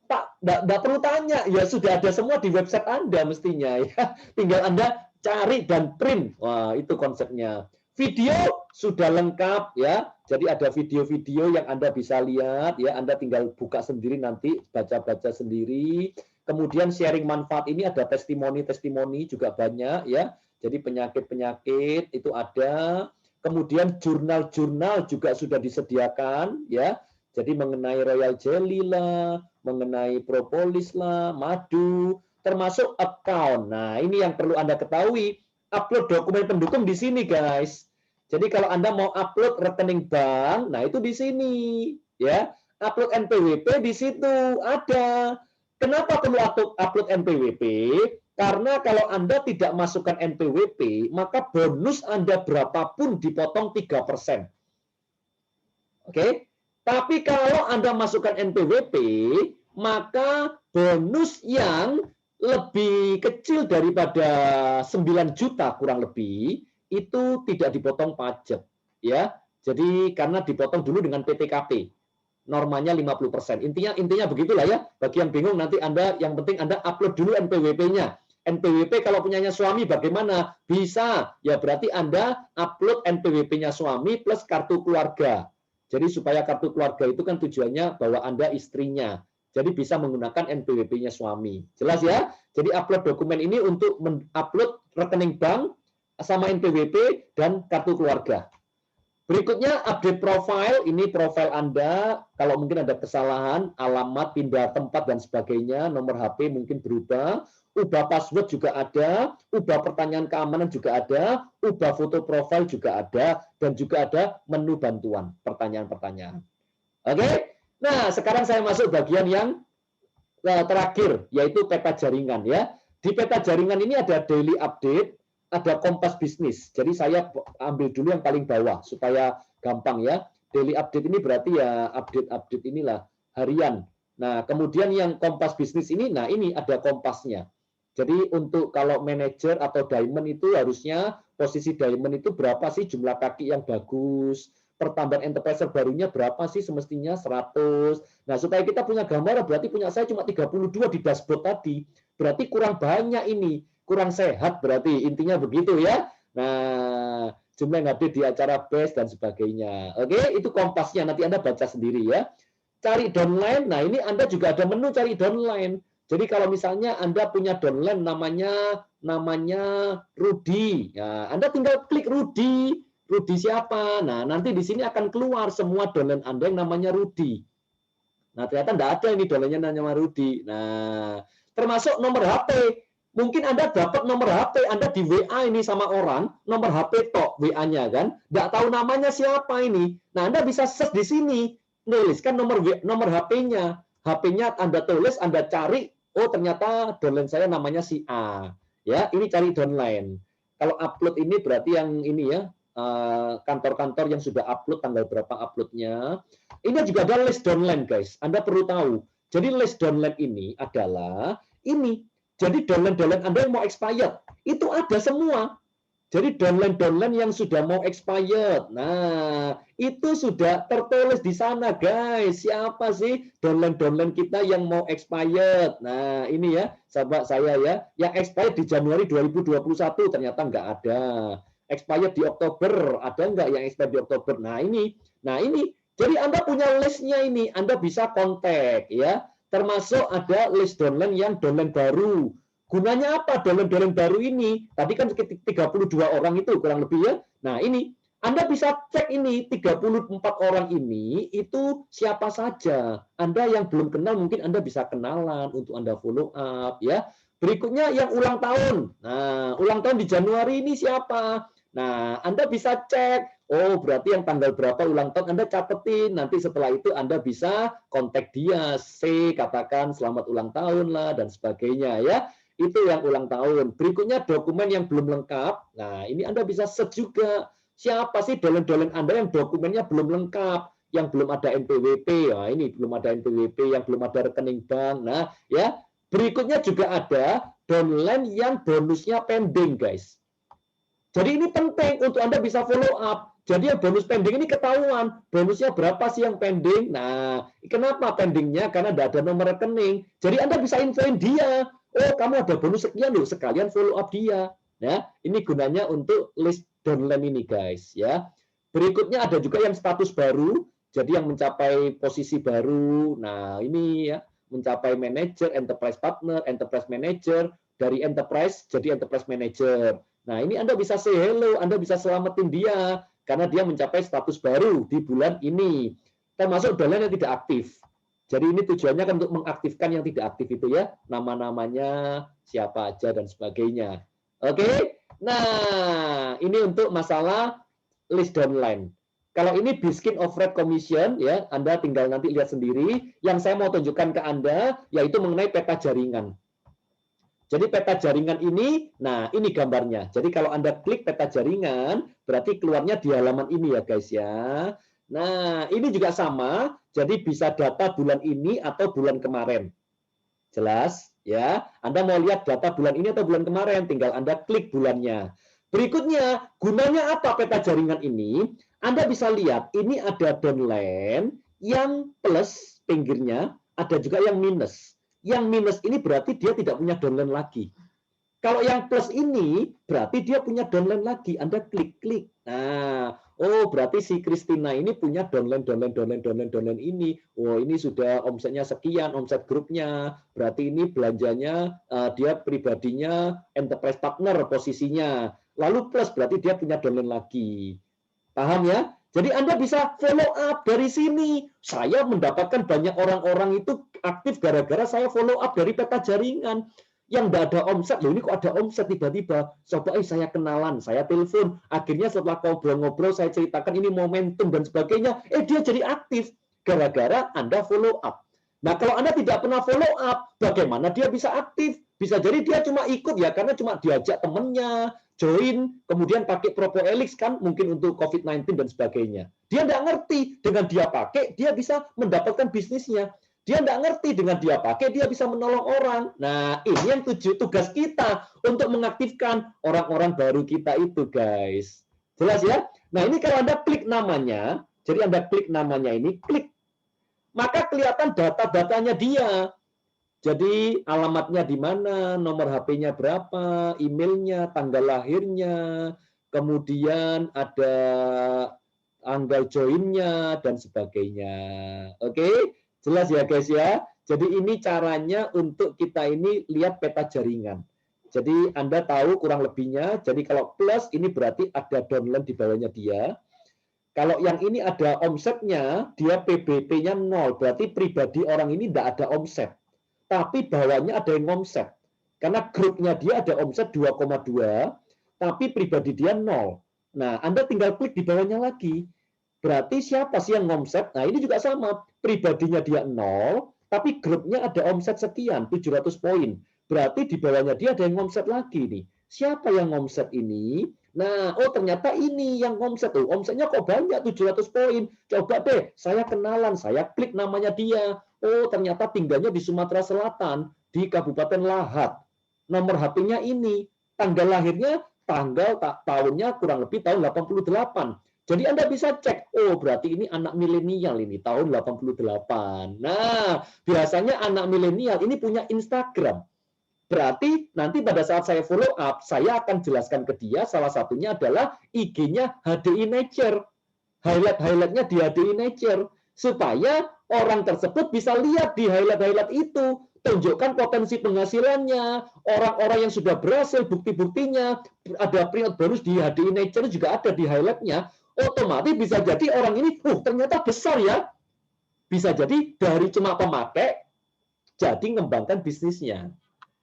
Pak, nggak perlu tanya. Ya sudah ada semua di website Anda mestinya. Ya. Tinggal Anda cari dan print. Wah, itu konsepnya. Video sudah lengkap ya. Jadi ada video-video yang Anda bisa lihat ya. Anda tinggal buka sendiri nanti, baca-baca sendiri. Kemudian sharing manfaat ini ada testimoni-testimoni juga banyak ya. Jadi penyakit-penyakit itu ada. Kemudian jurnal-jurnal juga sudah disediakan ya. Jadi mengenai royal jelly lah, mengenai propolis lah, madu, termasuk account. Nah, ini yang perlu Anda ketahui. Upload dokumen pendukung di sini, guys. Jadi kalau Anda mau upload rekening bank, nah itu di sini, ya. Upload NPWP di situ ada. Kenapa perlu upload NPWP? Karena kalau Anda tidak masukkan NPWP, maka bonus Anda berapapun dipotong 3%. Oke. Tapi kalau Anda masukkan NPWP, maka bonus yang lebih kecil daripada 9 juta kurang lebih itu tidak dipotong pajak, ya. Jadi karena dipotong dulu dengan PTKP. Normanya 50%. Intinya begitulah ya. Bagi yang bingung nanti Anda, yang penting Anda upload dulu NPWP-nya. NPWP kalau punyanya suami bagaimana? Bisa. Ya berarti Anda upload NPWP-nya suami plus kartu keluarga. Jadi supaya kartu keluarga itu kan tujuannya bahwa Anda istrinya. Jadi bisa menggunakan NPWP-nya suami. Jelas ya? Jadi upload dokumen ini untuk mengupload rekening bank sama NPWP dan kartu keluarga. Berikutnya update profile, ini profil Anda, kalau mungkin ada kesalahan, alamat, pindah tempat, dan sebagainya, nomor HP mungkin berubah, ubah password juga ada, ubah pertanyaan keamanan juga ada, ubah foto profil juga ada, dan juga ada menu bantuan, pertanyaan-pertanyaan. Oke? Nah, sekarang saya masuk bagian yang terakhir, yaitu peta jaringan ya. Di peta jaringan ini ada daily update, ada Kompas Bisnis. Jadi saya ambil dulu yang paling bawah supaya gampang ya. Daily update ini berarti ya update-update inilah harian. Nah, kemudian yang Kompas Bisnis ini, nah ini ada kompasnya. Jadi untuk kalau manajer atau diamond itu harusnya posisi diamond itu berapa sih jumlah kaki yang bagus, pertambahan enterprise barunya berapa sih semestinya 100. Nah, supaya kita punya gambar berarti punya saya cuma 32 di dashboard tadi. Berarti kurang banyak ini, kurang sehat berarti intinya begitu ya. Nah, jumlah yang hadir di acara best dan sebagainya. Oke, itu kompasnya nanti Anda baca sendiri ya. Cari downline. Nah, ini Anda juga ada menu cari downline. Jadi kalau misalnya Anda punya downline namanya Rudy. Ya, Anda tinggal klik Rudy. Rudy siapa? Nah, nanti di sini akan keluar semua downline Anda yang namanya Rudy. Nah, ternyata enggak ada ini downline-nya namanya Rudy. Nah, termasuk nomor HP. Mungkin Anda dapat nomor HP, Anda di WA ini sama orang, nomor HP tok WA-nya kan, nggak tahu namanya siapa ini. Nah, Anda bisa search di sini, nuliskan nomor HP-nya. HP-nya Anda tulis, Anda cari, oh ternyata downline saya namanya si A. Ya, ini cari downline. Kalau upload ini berarti yang ini ya, kantor-kantor yang sudah upload, tanggal berapa uploadnya. Ini juga ada list downline, guys. Anda perlu tahu. Jadi list downline ini adalah ini. Jadi downline-downline Anda yang mau expired, itu ada semua. Jadi downline-downline yang sudah mau expired. Nah, itu sudah tertulis di sana, guys. Siapa sih downline-downline kita yang mau expired? Nah, ini ya, sahabat saya ya. Yang expired di Januari 2021 ternyata nggak ada. Expired di Oktober, ada nggak yang expired di Oktober? Nah, ini. Jadi Anda punya listnya ini. Anda bisa kontak ya. Termasuk ada list downline yang downline baru. Gunanya apa downline baru ini? Tadi kan 32 orang itu kurang lebih ya. Nah, ini Anda bisa cek ini 34 orang ini itu siapa saja. Anda yang belum kenal mungkin Anda bisa kenalan untuk Anda follow up ya. Berikutnya yang ulang tahun. Nah, ulang tahun di Januari ini siapa? Nah, Anda bisa cek. Oh, berarti yang tanggal berapa ulang tahun Anda catetin. Nanti setelah itu Anda bisa kontak dia, katakan selamat ulang tahun lah dan sebagainya ya. Itu yang ulang tahun. Berikutnya dokumen yang belum lengkap. Nah, ini Anda bisa search juga. Siapa sih downline Anda yang dokumennya belum lengkap, yang belum ada NPWP. Nah, ini belum ada NPWP, yang belum ada rekening bank. Nah, ya. Berikutnya juga ada downline yang bonusnya pending, guys. Jadi ini penting untuk Anda bisa follow up. Jadi yang bonus pending ini ketahuan. Bonusnya berapa sih yang pending? Nah, kenapa pendingnya? Karena tidak ada nomor rekening. Jadi Anda bisa infoin dia. Oh, kamu ada bonus sekian loh. Sekalian follow up dia. Ya, ini gunanya untuk list downline ini, guys. Ya. Berikutnya ada juga yang status baru. Jadi yang mencapai posisi baru. Nah, ini ya. Mencapai manager, enterprise partner, enterprise manager. Dari enterprise jadi enterprise manager. Nah, ini Anda bisa say hello, Anda bisa selamatin dia, karena dia mencapai status baru di bulan ini. Termasuk downline yang tidak aktif. Jadi ini tujuannya kan untuk mengaktifkan yang tidak aktif itu ya, nama-namanya, siapa aja, dan sebagainya. Oke? Nah, ini untuk masalah list downline. Kalau ini Biskin of Red Commission, ya, Anda tinggal nanti lihat sendiri. Yang saya mau tunjukkan ke Anda, yaitu mengenai peta jaringan. Jadi peta jaringan ini, nah ini gambarnya. Jadi kalau Anda klik peta jaringan, berarti keluarnya di halaman ini ya guys ya. Nah, ini juga sama, jadi bisa data bulan ini atau bulan kemarin. Jelas? Ya, Anda mau lihat data bulan ini atau bulan kemarin, tinggal Anda klik bulannya. Berikutnya, gunanya apa peta jaringan ini? Anda bisa lihat, ini ada downline yang plus pinggirnya, ada juga yang minus. Yang minus ini berarti dia tidak punya downline lagi. Kalau yang plus ini berarti dia punya downline lagi. Anda klik-klik. Nah, oh berarti si Christina ini punya downline ini. Oh ini sudah omsetnya sekian, omset grupnya. Berarti ini belanjanya dia pribadinya enterprise partner posisinya. Lalu plus berarti dia punya downline lagi. Paham ya? Jadi Anda bisa follow up dari sini. Saya mendapatkan banyak orang-orang itu aktif gara-gara saya follow up dari peta jaringan. Yang tidak ada omset, loh ini kok ada omset tiba-tiba. Coba saya kenalan, saya telepon. Akhirnya setelah ngobrol-ngobrol, saya ceritakan ini momentum dan sebagainya. Dia jadi aktif gara-gara Anda follow up. Nah, kalau Anda tidak pernah follow up, bagaimana dia bisa aktif? Bisa jadi dia cuma ikut ya, karena cuma diajak temennya, join, kemudian pakai Propoelix kan, mungkin untuk COVID-19 dan sebagainya. Dia nggak ngerti, dengan dia pakai, dia bisa mendapatkan bisnisnya. Dia nggak ngerti dengan dia pakai, dia bisa menolong orang. Nah, ini yang tugas kita untuk mengaktifkan orang-orang baru kita itu, guys. Jelas ya? Nah, ini kalau Anda klik namanya, jadi Anda klik namanya ini, klik. Maka kelihatan data-datanya dia. Jadi alamatnya di mana, nomor HP-nya berapa, emailnya, tanggal lahirnya, kemudian ada tanggal join-nya, dan sebagainya. Oke? Jelas ya guys ya. Jadi ini caranya untuk kita ini lihat peta jaringan. Jadi Anda tahu kurang lebihnya. Jadi kalau plus ini berarti ada downline di bawahnya dia. Kalau yang ini ada omsetnya, dia PBP-nya 0. Berarti pribadi orang ini tidak ada omset. Tapi bawahnya ada yang omset. Karena grupnya dia ada omset 2,2, tapi pribadi dia 0. Nah, Anda tinggal klik di bawahnya lagi. Berarti siapa sih yang omset? Nah, ini juga sama. Pribadinya dia 0, tapi grupnya ada omset sekian, 700 poin. Berarti di bawahnya dia ada yang omset lagi nih. Siapa yang omset ini? Nah, oh ternyata ini yang omset tuh. Omsetnya kok banyak 700 poin. Coba deh, saya kenalan, saya klik namanya dia. Oh, ternyata tinggalnya di Sumatera Selatan, di Kabupaten Lahat. Nomor HP-nya ini, tanggal lahirnya, tahunnya kurang lebih tahun 88. Jadi Anda bisa cek, oh berarti ini anak milenial ini, tahun 88. Nah, biasanya anak milenial ini punya Instagram. Berarti nanti pada saat saya follow up, saya akan jelaskan ke dia, salah satunya adalah IG-nya HDI Nature. Highlight-highlightnya di HDI Nature. Supaya orang tersebut bisa lihat di highlight-highlight itu. Tunjukkan potensi penghasilannya, orang-orang yang sudah berhasil, bukti-buktinya, ada print bonus di HDI Nature juga ada di highlight-nya, otomatis bisa jadi orang ini, ternyata besar ya. Bisa jadi dari cuma pemakai, jadi ngembangkan bisnisnya.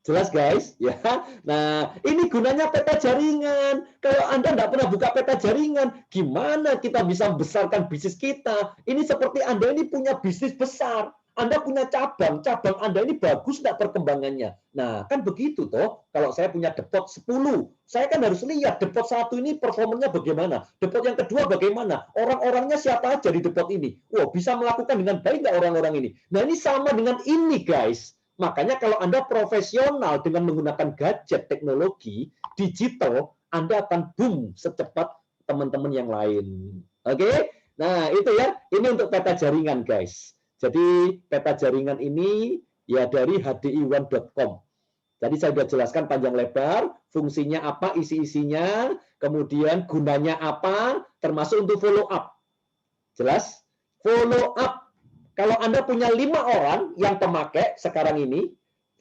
Jelas guys, ya. Nah, ini gunanya peta jaringan. Kalau Anda nggak pernah buka peta jaringan, gimana kita bisa membesarkan bisnis kita? Ini seperti Anda ini punya bisnis besar. Anda punya cabang Anda ini bagus nggak perkembangannya. Nah, kan begitu toh. Kalau saya punya depot 10, saya kan harus lihat depot 1 ini performanya bagaimana. Depot yang kedua bagaimana. Orang-orangnya siapa aja di depot ini. Wah, bisa melakukan dengan baik nggak orang-orang ini. Nah, ini sama dengan ini guys. Makanya kalau Anda profesional dengan menggunakan gadget teknologi digital, Anda akan boom secepat teman-teman yang lain. Oke? Nah, itu ya. Ini untuk peta jaringan, guys. Jadi, peta jaringan ini ya dari hdi1.com. Tadi saya sudah jelaskan panjang lebar, fungsinya apa, isi-isinya, kemudian gunanya apa, termasuk untuk follow up. Jelas? Follow up. Kalau Anda punya 5 orang yang pemakai sekarang ini,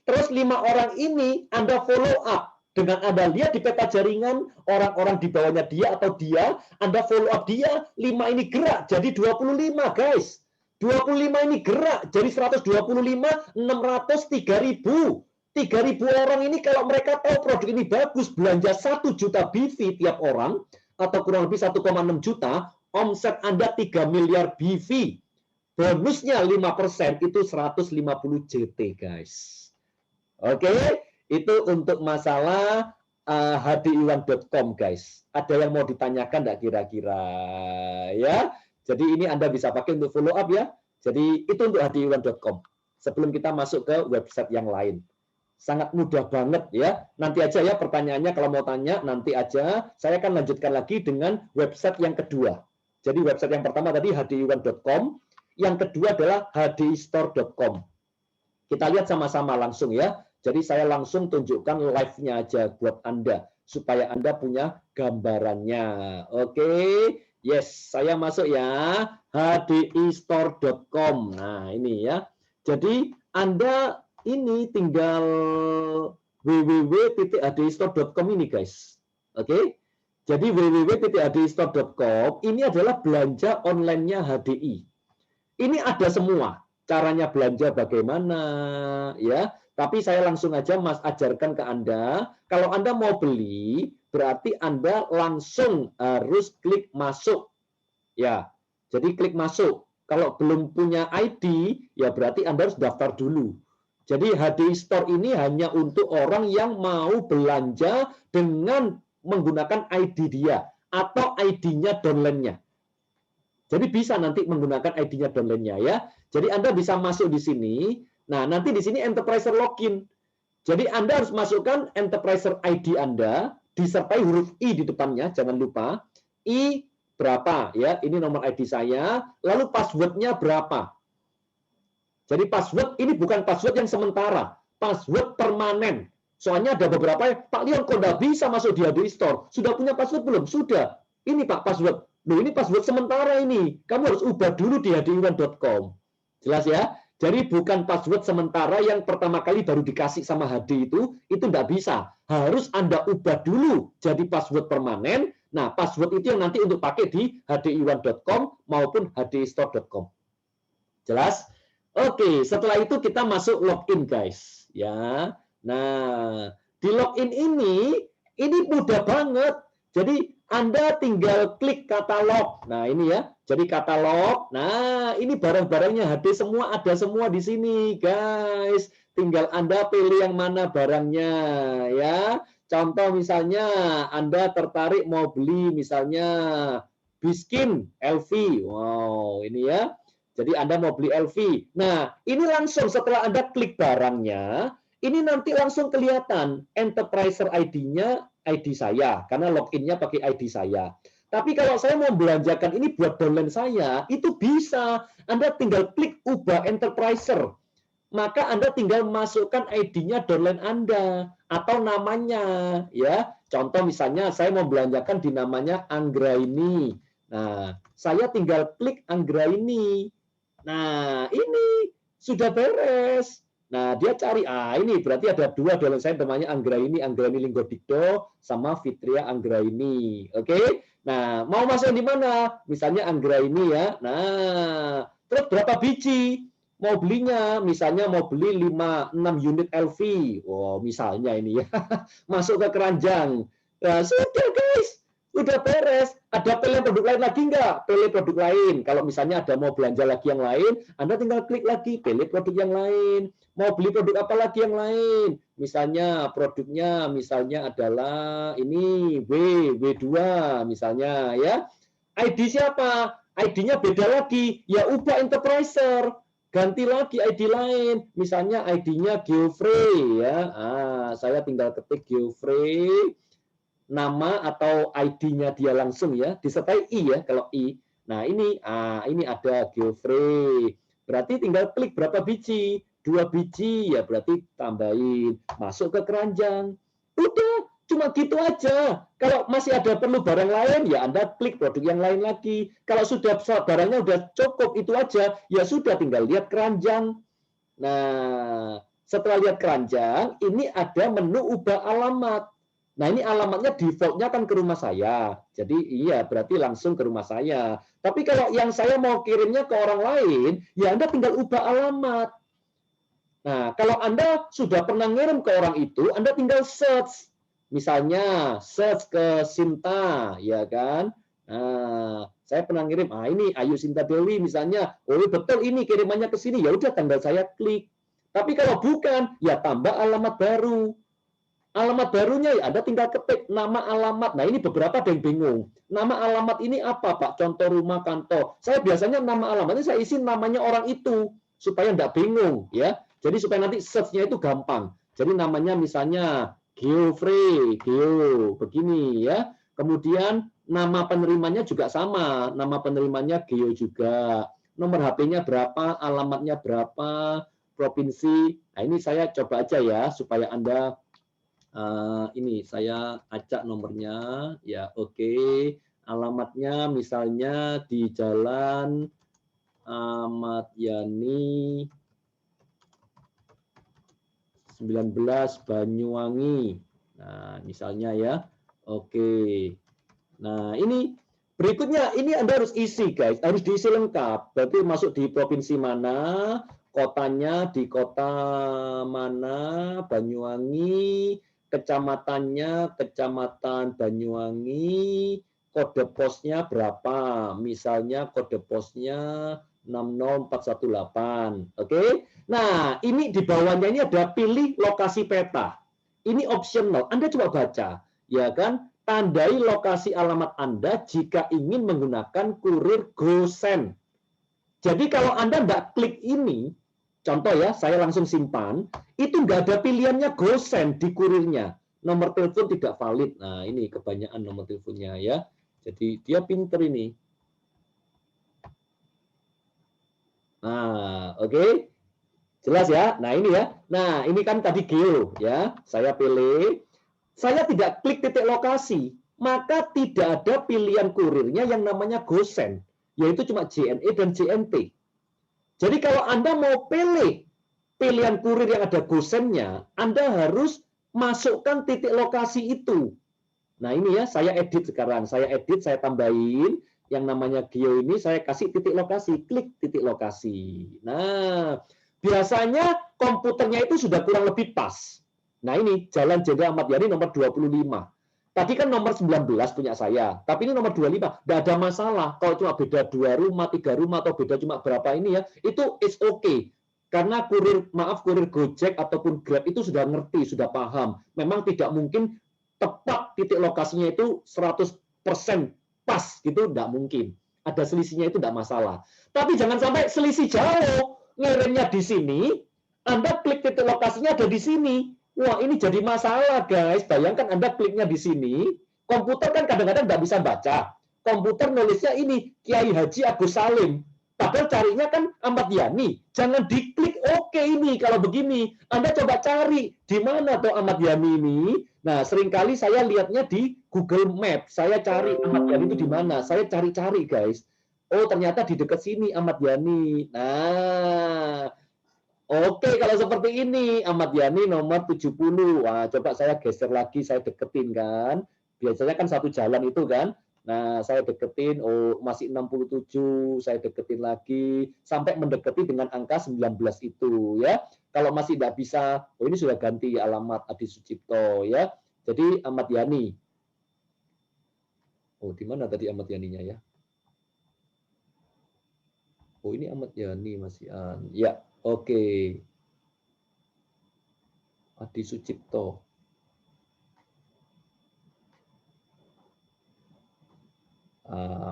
terus 5 orang ini Anda follow up. Dengan Anda lihat di peta jaringan, orang-orang di bawahnya dia atau dia, Anda follow up dia, 5 ini gerak, jadi 25 guys. 25 ini gerak, jadi 125, 600, 3.000. 3.000 orang ini kalau mereka tahu produk ini bagus, belanja 1 juta BV tiap orang, atau kurang lebih 1,6 juta, omset Anda 3 miliar BV. Bonusnya 5% itu 150 JT, guys. Oke, itu untuk masalah hdi1.com, guys. Ada yang mau ditanyakan enggak kira-kira? Ya. Jadi ini Anda bisa pakai untuk follow up ya. Jadi itu untuk hdiwan.com. Sebelum kita masuk ke website yang lain. Sangat mudah banget ya. Nanti aja ya pertanyaannya kalau mau tanya, nanti aja. Saya akan lanjutkan lagi dengan website yang kedua. Jadi website yang pertama tadi hdiwan.com, yang kedua adalah hdistore.com. Kita lihat sama-sama langsung ya. Jadi saya langsung tunjukkan live-nya aja buat Anda supaya Anda punya gambarannya. Oke. Yes, saya masuk ya. hdistore.com. Nah, ini ya. Jadi Anda ini tinggal www.hdistore.com ini guys. Oke. Jadi www.hdistore.com ini adalah belanja online-nya HDI. Ini ada semua. Caranya belanja bagaimana ya. Tapi saya langsung aja ajarkan ke Anda. Kalau Anda mau beli, berarti Anda langsung harus klik masuk. Ya. Jadi klik masuk. Kalau belum punya ID, ya berarti Anda harus daftar dulu. Jadi HDI Store ini hanya untuk orang yang mau belanja dengan menggunakan ID dia atau ID-nya downline-nya. Jadi bisa nanti menggunakan ID-nya downline-nya ya. Jadi Anda bisa masuk di sini. Nah, nanti di sini Enterpriser Login. Jadi Anda harus masukkan Enterpriser ID Anda disertai huruf I di depannya, jangan lupa. I berapa ya? Ini nomor ID saya. Lalu password-nya berapa? Jadi password ini bukan password yang sementara, password permanen. Soalnya ada beberapa yang, Pak Leon kok nggak bisa masuk di HDI Store? Sudah punya password belum? Sudah. Ini Pak password. Loh, ini password sementara ini. Kamu harus ubah dulu di hdiwan.com. Jelas ya? Jadi bukan password sementara yang pertama kali baru dikasih sama HD itu nggak bisa. Harus Anda ubah dulu jadi password permanen. Nah, password itu yang nanti untuk pakai di hdiwan.com maupun hdistore.com. Jelas? Oke, setelah itu kita masuk login guys. Ya. Nah, di login ini mudah banget. Jadi Anda tinggal klik katalog. Nah, ini ya. Jadi katalog. Nah, ini barang-barangnya HD semua ada semua di sini, guys. Tinggal Anda pilih yang mana barangnya, ya. Contoh misalnya Anda tertarik mau beli misalnya Biskin LV. Wow, ini ya. Jadi Anda mau beli LV. Nah, ini langsung setelah Anda klik barangnya, ini nanti langsung kelihatan Enterpriser ID-nya ID saya, karena login-nya pakai ID saya. Tapi kalau saya mau belanjakan ini buat downline saya, itu bisa. Anda tinggal klik ubah Enterpriser. Maka Anda tinggal masukkan ID-nya downline Anda atau namanya, ya. Contoh misalnya saya mau belanjakan di namanya Anggraini. Nah, saya tinggal klik Anggraini. Nah, ini sudah beres. Nah, dia cari, ini berarti ada dua downline saya namanya Anggraini Linggodikdo sama Fitria Anggraini. Oke? Nah, mau masuk di mana? Misalnya Anggraini ya. Nah, terus berapa biji? Mau belinya, misalnya mau beli 5-6 unit LV. Wow, misalnya ini ya. Masuk ke keranjang. Nah, sudah guys. Udah beres. Ada pilih produk lain lagi nggak? Pilih produk lain. Kalau misalnya ada mau belanja lagi yang lain, Anda tinggal klik lagi, pilih produk yang lain. Mau beli produk apa lagi yang lain? Misalnya produknya misalnya adalah ini W2 misalnya ya. ID siapa? ID-nya beda lagi. Ya ubah Enterpriser. Ganti lagi ID lain. Misalnya ID-nya Geoffrey ya. Saya tinggal ketik Geoffrey. Nama atau ID-nya dia langsung ya, disertai I ya kalau I. Nah, ini ada Geoffrey. Berarti tinggal klik berapa biji? 2 biji ya berarti tambahin, masuk ke keranjang. Udah, cuma gitu aja. Kalau masih ada perlu barang lain ya Anda klik produk yang lain lagi. Kalau sudah barangnya udah cukup itu aja, ya sudah tinggal lihat keranjang. Nah, setelah lihat keranjang, ini ada menu ubah alamat. Nah, ini alamatnya default-nya kan ke rumah saya. Jadi iya, berarti langsung ke rumah saya. Tapi kalau yang saya mau kirimnya ke orang lain, ya Anda tinggal ubah alamat. Nah, kalau Anda sudah pernah ngirim ke orang itu, Anda tinggal search. Misalnya, search ke Sinta, ya kan? Nah, saya pernah ngirim, ini Ayu Sinta Dewi misalnya. Oh, betul ini kirimannya ke sini. Ya udah, tanggal saya klik. Tapi kalau bukan, ya tambah alamat baru. Alamat barunya ya Anda tinggal ketik nama alamat. Nah, ini beberapa ada yang bingung. Nama alamat ini apa, Pak? Contoh rumah, kantor. Saya biasanya nama alamat ini saya isi namanya orang itu supaya nggak bingung ya. Jadi supaya nanti search-nya itu gampang. Jadi namanya misalnya Geoffrey, Geo begini ya. Kemudian nama penerimanya juga sama. Nama penerimanya Geo juga. Nomor HP-nya berapa, alamatnya berapa, provinsi. Nah, ini saya coba aja ya supaya Anda ini saya acak nomornya ya, oke. Alamatnya misalnya di Jalan Ahmad Yani 19 Banyuwangi. Nah, misalnya ya. Oke. Nah, ini berikutnya ini Anda harus isi, guys. Harus diisi lengkap. Berarti masuk di provinsi mana, kotanya di kota mana, Banyuwangi, kecamatannya Kecamatan Banyuwangi, kode posnya berapa? Misalnya kode posnya 60418. Oke. Nah, ini di bawahnya ini ada pilih lokasi peta. Ini optional. Anda coba baca, ya kan? Tandai lokasi alamat Anda jika ingin menggunakan kurir GoSend. Jadi kalau Anda nggak klik ini, contoh ya, saya langsung simpan, itu nggak ada pilihannya GoSend di kurirnya. Nomor telepon tidak valid. Nah, ini kebanyakan nomor teleponnya ya. Jadi dia pinter ini. Nah, oke. Jelas ya? Nah, ini ya. Nah, ini kan tadi Geo ya. Saya pilih. Saya tidak klik titik lokasi, maka tidak ada pilihan kurirnya yang namanya GoSend, yaitu cuma JNE dan JNT. Jadi kalau Anda mau pilih pilihan kurir yang ada GoSend-nya, Anda harus masukkan titik lokasi itu. Nah, ini ya, saya edit sekarang. Saya edit, saya tambahin yang namanya Geo ini, saya kasih titik lokasi, klik titik lokasi. Nah, biasanya komputernya itu sudah kurang lebih pas. Nah, ini Jalan Jenderal Ahmad Yani nomor 25. Tadi kan nomor 19 punya saya, tapi ini nomor 25. Tidak ada masalah. Kalau cuma beda 2 rumah, 3 rumah, atau beda cuma berapa ini ya, itu it's okay. Karena kurir Gojek ataupun Grab itu sudah ngerti, sudah paham. Memang tidak mungkin tepat titik lokasinya itu 100% pas, gitu tidak mungkin. Ada selisihnya itu tidak masalah. Tapi jangan sampai selisih jauh. Ngirimnya di sini, Anda klik titik lokasinya ada di sini. Wah, ini jadi masalah, guys. Bayangkan Anda kliknya di sini, komputer kan kadang-kadang nggak bisa baca. Komputer nulisnya ini, Kiai Haji Agus Salim. Padahal carinya kan Ahmad Yani. Jangan diklik oke ini kalau begini. Anda coba cari di mana tuh Ahmad Yani ini. Nah, seringkali saya lihatnya di Google Map. Saya cari Ahmad Yani itu di mana. Saya cari-cari, guys. Oh, ternyata di dekat sini Ahmad Yani. Nah, oke, kalau seperti ini, Ahmad Yani nomor 70. Wah, coba saya geser lagi, saya deketin kan. Biasanya kan satu jalan itu kan. Nah, saya deketin, oh masih 67, saya deketin lagi, sampai mendekati dengan angka 19 itu ya. Kalau masih tidak bisa, oh ini sudah ganti alamat Adi Sucipto ya. Jadi Ahmad Yani. Oh, di mana tadi Ahmad Yani-nya ya? Oh, ini Ahmad Yani masih ya, oke. Adi Sucipto.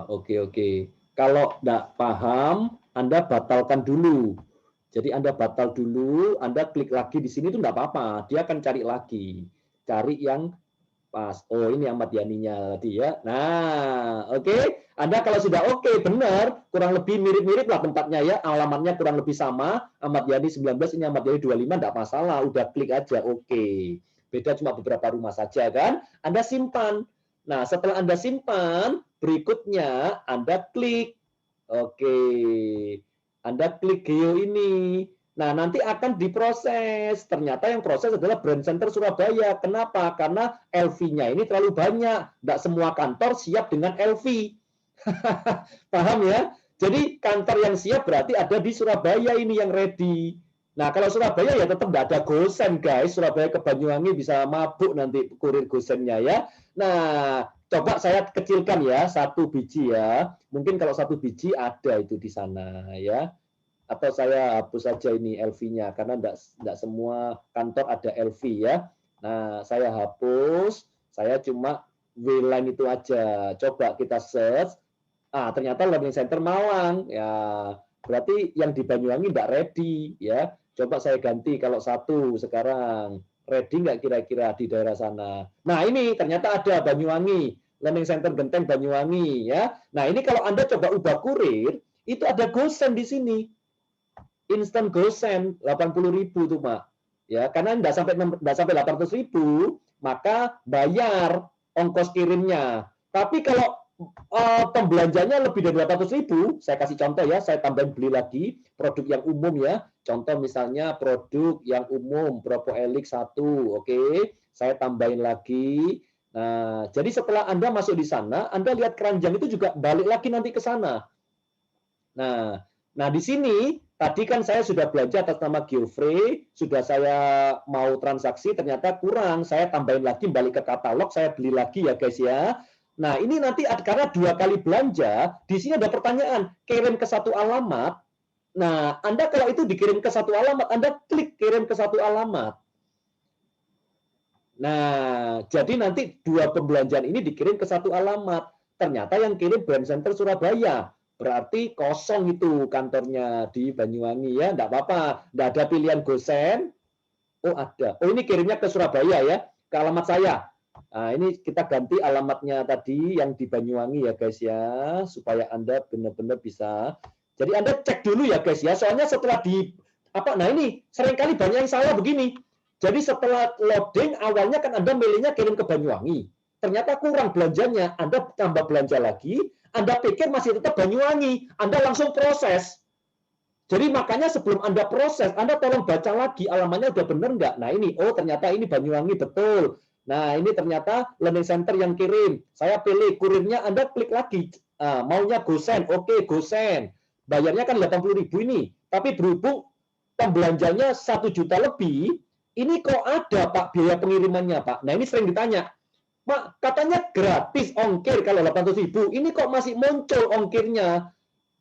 Oke. Kalau tidak paham, Anda batalkan dulu. Jadi Anda batal dulu, Anda klik lagi di sini itu tidak apa-apa. Dia akan cari lagi. Cari yang pas. Oh, ini Ahmad Yani-nya tadi ya. Nah, oke. Anda kalau sudah oke, benar, kurang lebih mirip-mirip lah tempatnya ya. Alamatnya kurang lebih sama. Ahmad Yani 19, ini Ahmad Yani 25, tidak masalah. Udah klik aja, oke. Beda cuma beberapa rumah saja kan. Anda simpan. Nah, setelah Anda simpan, berikutnya Anda klik. Oke. Anda klik Geo ini. Nah, nanti akan diproses. Ternyata yang proses adalah Brand Center Surabaya. Kenapa? Karena LV-nya ini terlalu banyak. Tidak semua kantor siap dengan LV. Paham ya? Jadi kantor yang siap berarti ada di Surabaya ini yang ready. Nah, kalau Surabaya ya tetap tidak ada GoSend, guys. Surabaya ke Banyuwangi bisa mabuk nanti kurir GoSend-nya ya. Nah, coba saya kecilkan ya, 1 biji ya. Mungkin kalau 1 biji ada itu di sana ya. Atau saya hapus saja ini LV-nya karena tidak semua kantor ada LV ya. Nah, saya hapus, saya cuma W-line itu aja. Coba kita search. Ah, ternyata Learning Center Malang. Ya, berarti yang di Banyuwangi nggak ready ya. Coba saya ganti kalau satu sekarang. Ready nggak kira-kira di daerah sana? Nah, ini ternyata ada Banyuwangi. Learning Center Genteng Banyuwangi ya. Nah, ini kalau Anda coba ubah kurir, itu ada gosen di sini. Instant gosen 80.000 tuh, Pak. Ya, karena enggak sampai 800.000, maka bayar ongkos kirimnya. Tapi kalau pembelanjanya lebih dari 800.000, saya kasih contoh ya, saya tambahin beli lagi produk yang umum ya. Contoh misalnya produk yang umum Propo Elix 1, oke. Saya tambahin lagi. Nah, jadi setelah Anda masuk di sana, Anda lihat keranjang itu juga balik lagi nanti ke sana. Nah, di sini tadi kan saya sudah belanja atas nama Geoffrey, sudah saya mau transaksi, ternyata kurang, saya tambahin lagi balik ke katalog, saya beli lagi ya guys ya. Nah, ini nanti karena 2 kali belanja, di sini ada pertanyaan, kirim ke satu alamat. Nah, Anda kalau itu dikirim ke satu alamat, Anda klik kirim ke satu alamat. Nah, jadi nanti 2 pembelanjaan ini dikirim ke satu alamat. Ternyata yang kirim Brand Center Surabaya. Berarti kosong itu kantornya di Banyuwangi ya. Enggak apa-apa. Enggak ada pilihan gosen. Oh, ada. Oh, ini kirimnya ke Surabaya ya. Ke alamat saya. Nah, ini kita ganti alamatnya tadi yang di Banyuwangi ya guys ya. Supaya Anda benar-benar bisa. Jadi Anda cek dulu ya guys ya. Soalnya setelah nah ini seringkali banyak yang salah begini. Jadi setelah loading, awalnya kan Anda milihnya kirim ke Banyuwangi. Ternyata kurang belanjanya, Anda tambah belanja lagi, Anda pikir masih tetap Banyuwangi, Anda langsung proses. Jadi makanya sebelum Anda proses, Anda tolong baca lagi alamatnya udah benar nggak? Nah ini, oh ternyata ini Banyuwangi, betul. Nah ini ternyata Learning Center yang kirim. Saya pilih kurirnya, Anda klik lagi. Maunya gosen, oke gosen. Bayarnya kan 80.000 ini. Tapi berhubung pembelanjanya 1 juta lebih, ini kok ada Pak biaya pengirimannya Pak. Nah ini sering ditanya, Pak katanya gratis ongkir kalau 800.000, ini kok masih muncul ongkirnya.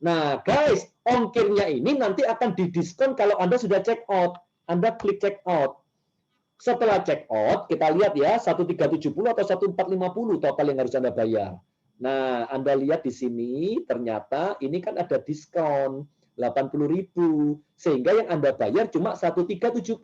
Nah guys, ongkirnya ini nanti akan didiskon kalau Anda sudah check out. Anda klik check out. Setelah check out, kita lihat ya 1370 atau 1450 total yang harus Anda bayar. Nah, Anda lihat di sini ternyata ini kan ada diskon 80.000 sehingga yang Anda bayar cuma 1370.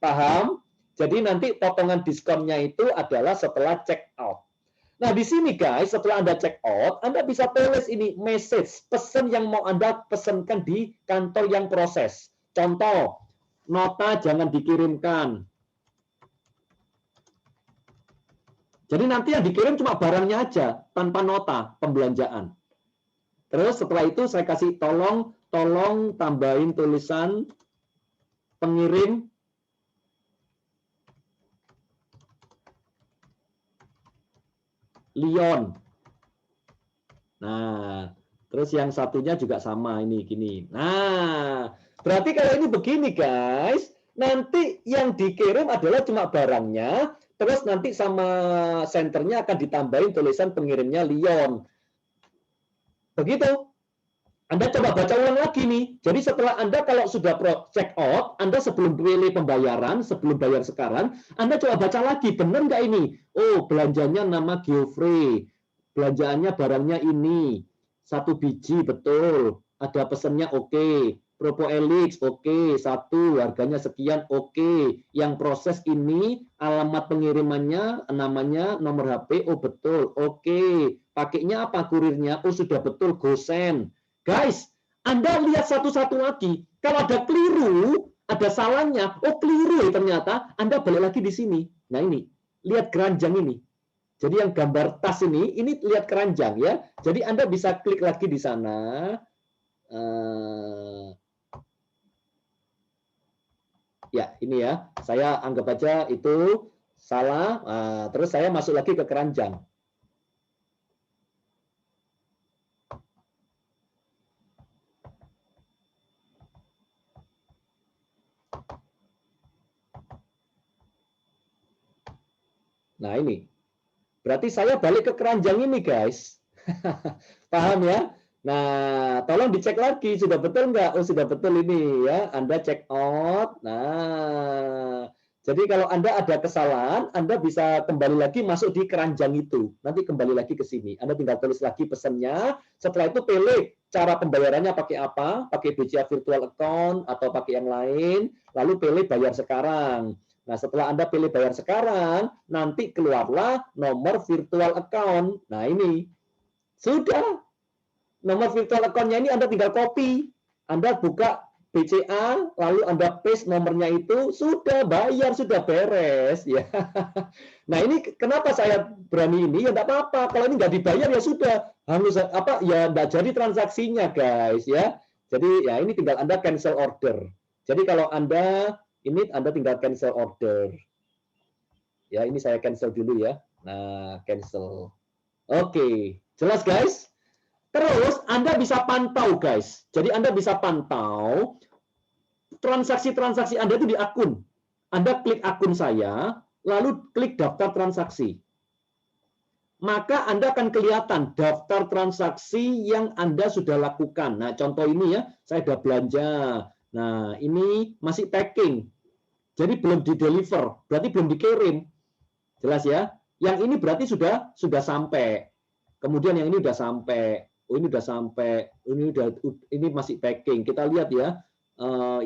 Paham? Jadi nanti potongan diskonnya itu adalah setelah check out. Nah, di sini guys, setelah Anda check out, Anda bisa tulis ini message, pesan yang mau Anda pesankan di kantor yang proses. Contoh, nota jangan dikirimkan. Jadi nanti yang dikirim cuma barangnya aja, tanpa nota pembelanjaan. Terus setelah itu saya kasih tolong tambahin tulisan pengirim Lyon. Nah, terus yang satunya juga sama ini gini. Nah, berarti kalau ini begini guys, nanti yang dikirim adalah cuma barangnya, terus nanti sama senternya akan ditambahin tulisan pengirimnya Lyon. Begitu. Anda coba baca ulang lagi nih. Jadi setelah Anda kalau sudah check out, Anda sebelum pilih pembayaran, sebelum bayar sekarang, Anda coba baca lagi, benar nggak ini? Oh, belanjanya nama Geoffrey. Belanjaannya barangnya ini. 1 biji, betul. Ada pesannya oke. Propo Elix, oke. 1, harganya sekian, oke. Yang proses ini, alamat pengirimannya, namanya, nomor HP, oh betul, oke. Pakainya apa kurirnya? Oh sudah betul, gosen. Guys, Anda lihat satu-satu lagi. Kalau ada keliru, ada salahnya, oh keliru ya ternyata, Anda balik lagi di sini. Nah ini, lihat keranjang ini. Jadi yang gambar tas ini lihat keranjang ya. Jadi Anda bisa klik lagi di sana. Ya, ini ya. Saya anggap aja itu salah. Terus saya masuk lagi ke keranjang. Nah, ini. Berarti saya balik ke keranjang ini, guys. Paham ya? Nah, tolong dicek lagi. Sudah betul nggak? Oh, sudah betul ini ya. Anda check out. Nah, Jadi kalau Anda ada kesalahan, Anda bisa kembali lagi masuk di keranjang itu. Nanti kembali lagi ke sini. Anda tinggal tulis lagi pesannya. Setelah itu pilih cara pembayarannya pakai apa, pakai BCA Virtual Account atau pakai yang lain. Lalu pilih bayar sekarang. Nah, setelah Anda pilih bayar sekarang, nanti keluarlah nomor virtual account. Nah, ini. Sudah. Nomor virtual account-nya ini Anda tinggal copy. Anda buka BCA, lalu Anda paste nomornya itu, sudah bayar, sudah beres. Ya. Nah, ini kenapa saya berani ini? Ya enggak apa-apa. Kalau ini nggak dibayar ya sudah. Harus apa? Ya enggak jadi transaksinya, guys. Ya. Jadi ya ini tinggal Anda cancel order. Jadi kalau Anda ini Anda tinggal cancel order. Ya, ini saya cancel dulu ya. Nah, cancel. Oke, jelas guys? Terus Anda bisa pantau, guys. Jadi Anda bisa pantau transaksi-transaksi Anda itu di akun. Anda klik akun saya, lalu klik daftar transaksi. Maka Anda akan kelihatan daftar transaksi yang Anda sudah lakukan. Nah, contoh ini ya, saya sudah belanja. Nah, ini masih packing. Jadi belum di-deliver, berarti belum dikirim. Jelas ya? Yang ini berarti sudah sampai. Kemudian yang ini sudah sampai. Oh, ini udah sampai, ini masih packing. Kita lihat ya,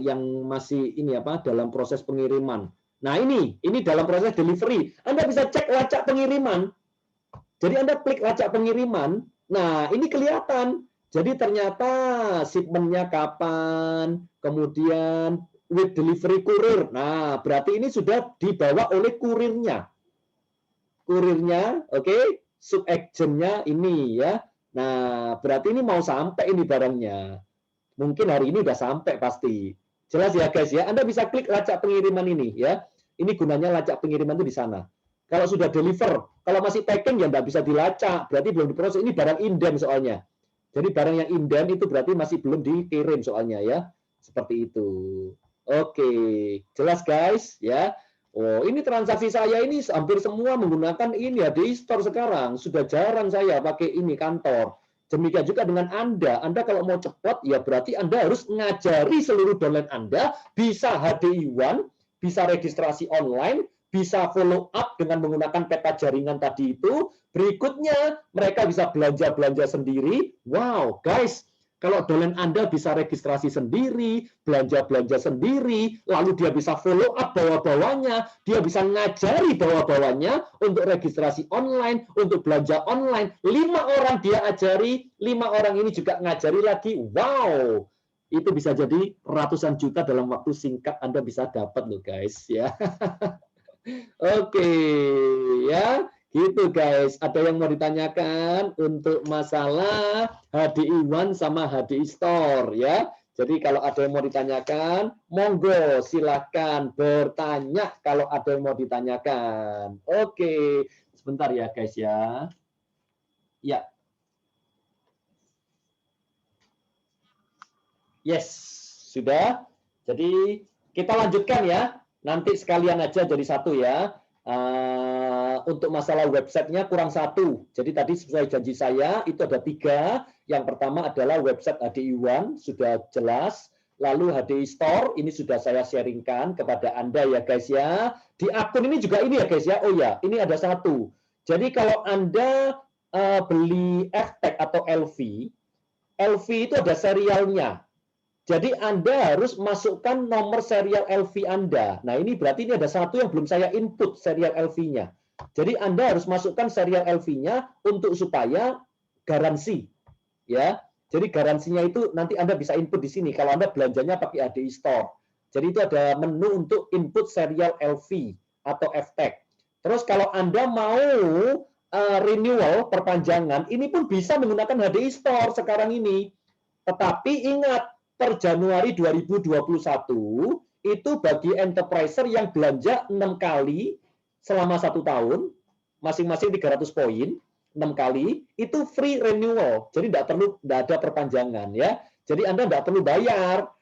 yang masih ini apa dalam proses pengiriman. Nah ini dalam proses delivery. Anda bisa cek lacak pengiriman. Jadi Anda klik lacak pengiriman. Nah ini kelihatan. Jadi ternyata shipment-nya kapan, kemudian with delivery kurir. Nah berarti ini sudah dibawa oleh kurirnya. Kurirnya, oke, sub-agent-nya ini ya. Nah, berarti ini mau sampai ini barangnya. Mungkin hari ini udah sampai pasti. Jelas ya guys ya. Anda bisa klik lacak pengiriman ini ya. Ini gunanya lacak pengiriman itu di sana. Kalau sudah deliver, kalau masih packing ya nggak bisa dilacak. Berarti belum diproses. Ini barang inden soalnya. Jadi barang yang inden itu berarti masih belum dikirim soalnya ya. Seperti itu. Oke, jelas guys ya. Oh, ini transaksi saya ini hampir semua menggunakan ini ya di store sekarang. Sudah jarang saya pakai ini kantor. Demikian juga dengan Anda. Anda kalau mau cepat, ya berarti Anda harus ngajari seluruh downline Anda bisa HDI1, bisa registrasi online, bisa follow up dengan menggunakan peta jaringan tadi itu. Berikutnya, mereka bisa belanja-belanja sendiri. Wow, guys, kalau downline Anda bisa registrasi sendiri, belanja-belanja sendiri, lalu dia bisa follow up bawah-bawahnya, dia bisa ngajari bawah-bawahnya untuk registrasi online, untuk belanja online. 5 orang dia ajari, 5 orang ini juga ngajari lagi. Wow, itu bisa jadi ratusan juta dalam waktu singkat Anda bisa dapat loh guys ya. Oke, ya. Gitu guys, ada yang mau ditanyakan untuk masalah HDI1 sama HDI Store ya. Jadi kalau ada yang mau ditanyakan, monggo silahkan bertanya kalau ada yang mau ditanyakan. Oke, sebentar ya guys ya. Ya. Yes, sudah. Jadi kita lanjutkan ya. Nanti sekalian aja jadi satu ya. Untuk masalah websitenya kurang 1. Jadi tadi sesuai janji saya itu ada 3. Yang pertama adalah website HDI1 sudah jelas. Lalu HDI Store ini sudah saya sharingkan kepada Anda ya guys ya. Di akun ini juga ini ya guys ya. Oh ya, ini ada 1. Jadi kalau Anda beli FTech atau LV itu ada serialnya. Jadi Anda harus masukkan nomor serial LV Anda. Nah ini berarti ini ada 1 yang belum saya input serial LV-nya. Jadi Anda harus masukkan serial LV-nya untuk supaya garansi. Ya, jadi garansinya itu nanti Anda bisa input di sini kalau Anda belanjanya pakai HDI Store. Jadi itu ada menu untuk input serial LV atau FTech. Terus kalau Anda mau renewal perpanjangan, ini pun bisa menggunakan HDI Store sekarang ini. Tetapi ingat, per Januari 2021 itu bagi enterpriser yang belanja 6 kali selama 1 tahun, masing-masing 300 poin, 6 kali, itu free renewal. Jadi tidak ada perpanjangan ya. Jadi Anda tidak perlu bayar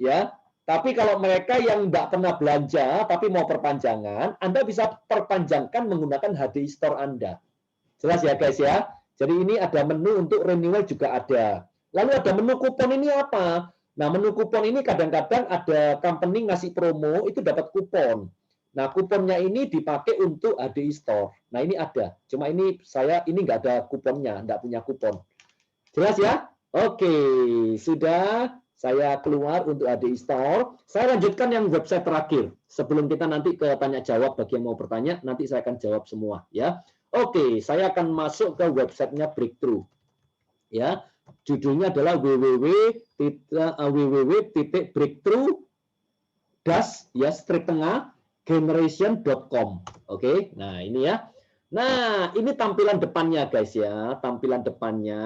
ya. Tapi kalau mereka yang tidak pernah belanja tapi mau perpanjangan, Anda bisa perpanjangkan menggunakan HDI Store Anda. Jelas ya guys ya. Jadi ini ada menu untuk renewal juga ada. Lalu ada menu kupon ini apa? Nah, menu kupon ini kadang-kadang ada company ngasih promo, itu dapat kupon. Nah, kuponnya ini dipakai untuk HDI Store. Nah, ini ada. Cuma ini saya ini nggak ada kuponnya, nggak punya kupon. Jelas ya? Oke, sudah. Saya keluar untuk HDI Store. Saya lanjutkan yang website terakhir. Sebelum kita nanti ke tanya jawab bagi yang mau bertanya, nanti saya akan jawab semua ya. Oke, saya akan masuk ke websitenya Breakthrough. Ya, judulnya adalah www.breakthrough ya strip tengah generation.com. Oke, nah ini ya. Nah, ini tampilan depannya guys ya, tampilan depannya.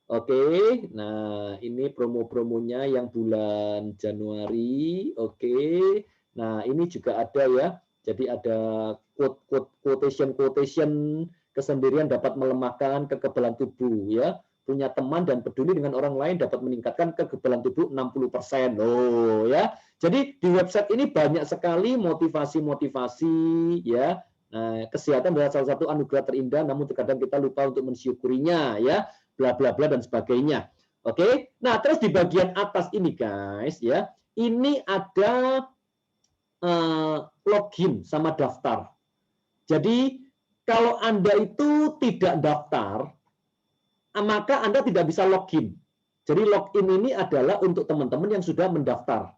Oke, nah ini promo-promonya yang bulan Januari. Oke, nah ini juga ada ya. Jadi ada quotation kesendirian dapat melemahkan kekebalan tubuh ya. Punya teman dan peduli dengan orang lain dapat meningkatkan kekebalan tubuh 60%. Oh ya. Jadi di website ini banyak sekali motivasi-motivasi ya. Nah, kesehatan adalah salah satu anugerah terindah, namun terkadang kita lupa untuk mensyukurinya ya, bla bla bla dan sebagainya. Oke. Nah, terus di bagian atas ini guys ya, ini ada login sama daftar. Jadi kalau Anda itu tidak daftar, maka Anda tidak bisa login. Jadi login ini adalah untuk teman-teman yang sudah mendaftar.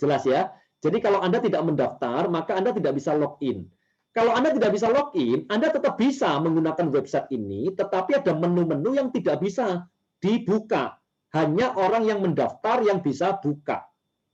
Jelas ya? Jadi kalau Anda tidak mendaftar, maka Anda tidak bisa login. Kalau Anda tidak bisa login, Anda tetap bisa menggunakan website ini, tetapi ada menu-menu yang tidak bisa dibuka. Hanya orang yang mendaftar yang bisa buka.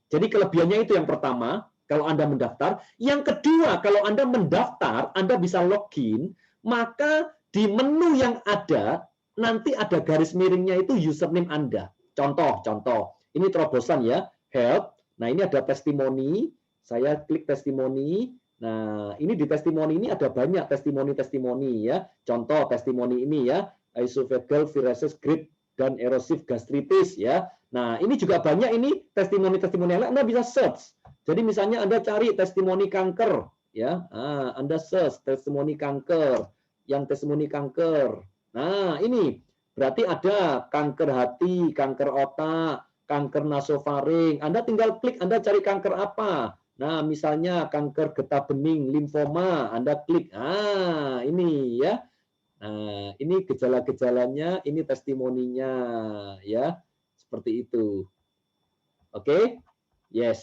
Jadi kelebihannya itu yang pertama, kalau Anda mendaftar. Yang kedua, kalau Anda mendaftar, Anda bisa login, maka di menu yang ada, nanti ada garis miringnya itu username Anda. Contoh, ini terobosan ya, help. Nah, ini ada testimoni, saya klik testimoni. Nah, ini di testimoni ini ada banyak testimoni-testimoni ya. Contoh testimoni ini ya, esophageal varices grip dan erosive gastritis ya. Nah, ini juga banyak ini testimoni-testimoni yang lain. Anda bisa search. Jadi misalnya Anda cari testimoni kanker ya. Anda search testimoni kanker, yang testimoni kanker. Nah, ini berarti ada kanker hati, kanker otak, kanker nasofaring. Anda tinggal klik, Anda cari kanker apa. Nah, misalnya kanker getah bening, limfoma, Anda klik. Ini ya. Nah, ini gejala-gejalanya, ini testimoninya ya. Seperti itu. Oke? Yes.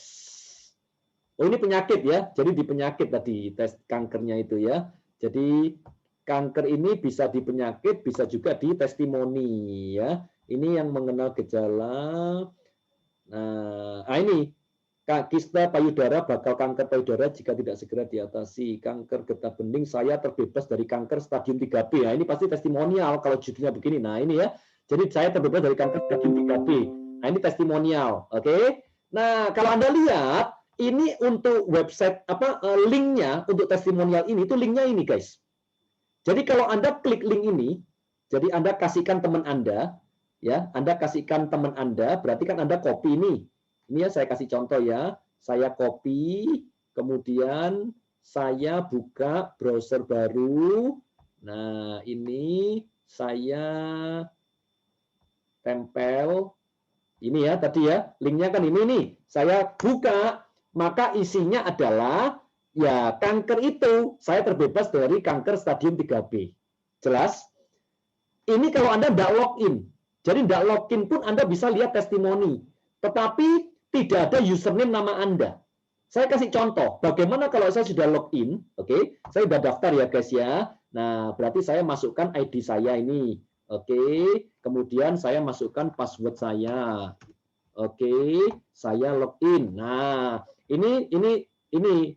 Oh, ini penyakit ya. Jadi di penyakit tadi tes kankernya itu ya. Jadi kanker ini bisa di penyakit, bisa juga di testimoni ya. Ini yang mengenal gejala. Nah, ini kista payudara bakal kanker payudara jika tidak segera diatasi. Kanker getah bening, saya terbebas dari kanker stadium 3B. Nah, ini pasti testimonial kalau judulnya begini. Nah, ini ya. Jadi saya terbebas dari kanker stadium 3B. Nah, ini testimonial, oke? Nah, kalau Anda lihat ini untuk website linknya untuk testimonial ini itu linknya ini guys. Jadi kalau Anda klik link ini, jadi Anda kasihkan teman Anda, ya, Anda kasihkan teman Anda, berarti kan Anda copy ini. Ini ya saya kasih contoh ya, saya copy, kemudian saya buka browser baru. Nah, ini saya tempel. Ini ya tadi ya, linknya kan ini nih. Saya buka, maka isinya adalah ya kanker itu. Saya terbebas dari kanker stadium 3B. Jelas? Ini kalau Anda tidak login. Jadi tidak login pun Anda bisa lihat testimoni. Tetapi tidak ada username nama Anda. Saya kasih contoh, bagaimana kalau saya sudah login, oke, saya sudah daftar ya guys ya. Nah, berarti saya masukkan ID saya ini. Oke, kemudian saya masukkan password saya. Oke, saya login. Nah, ini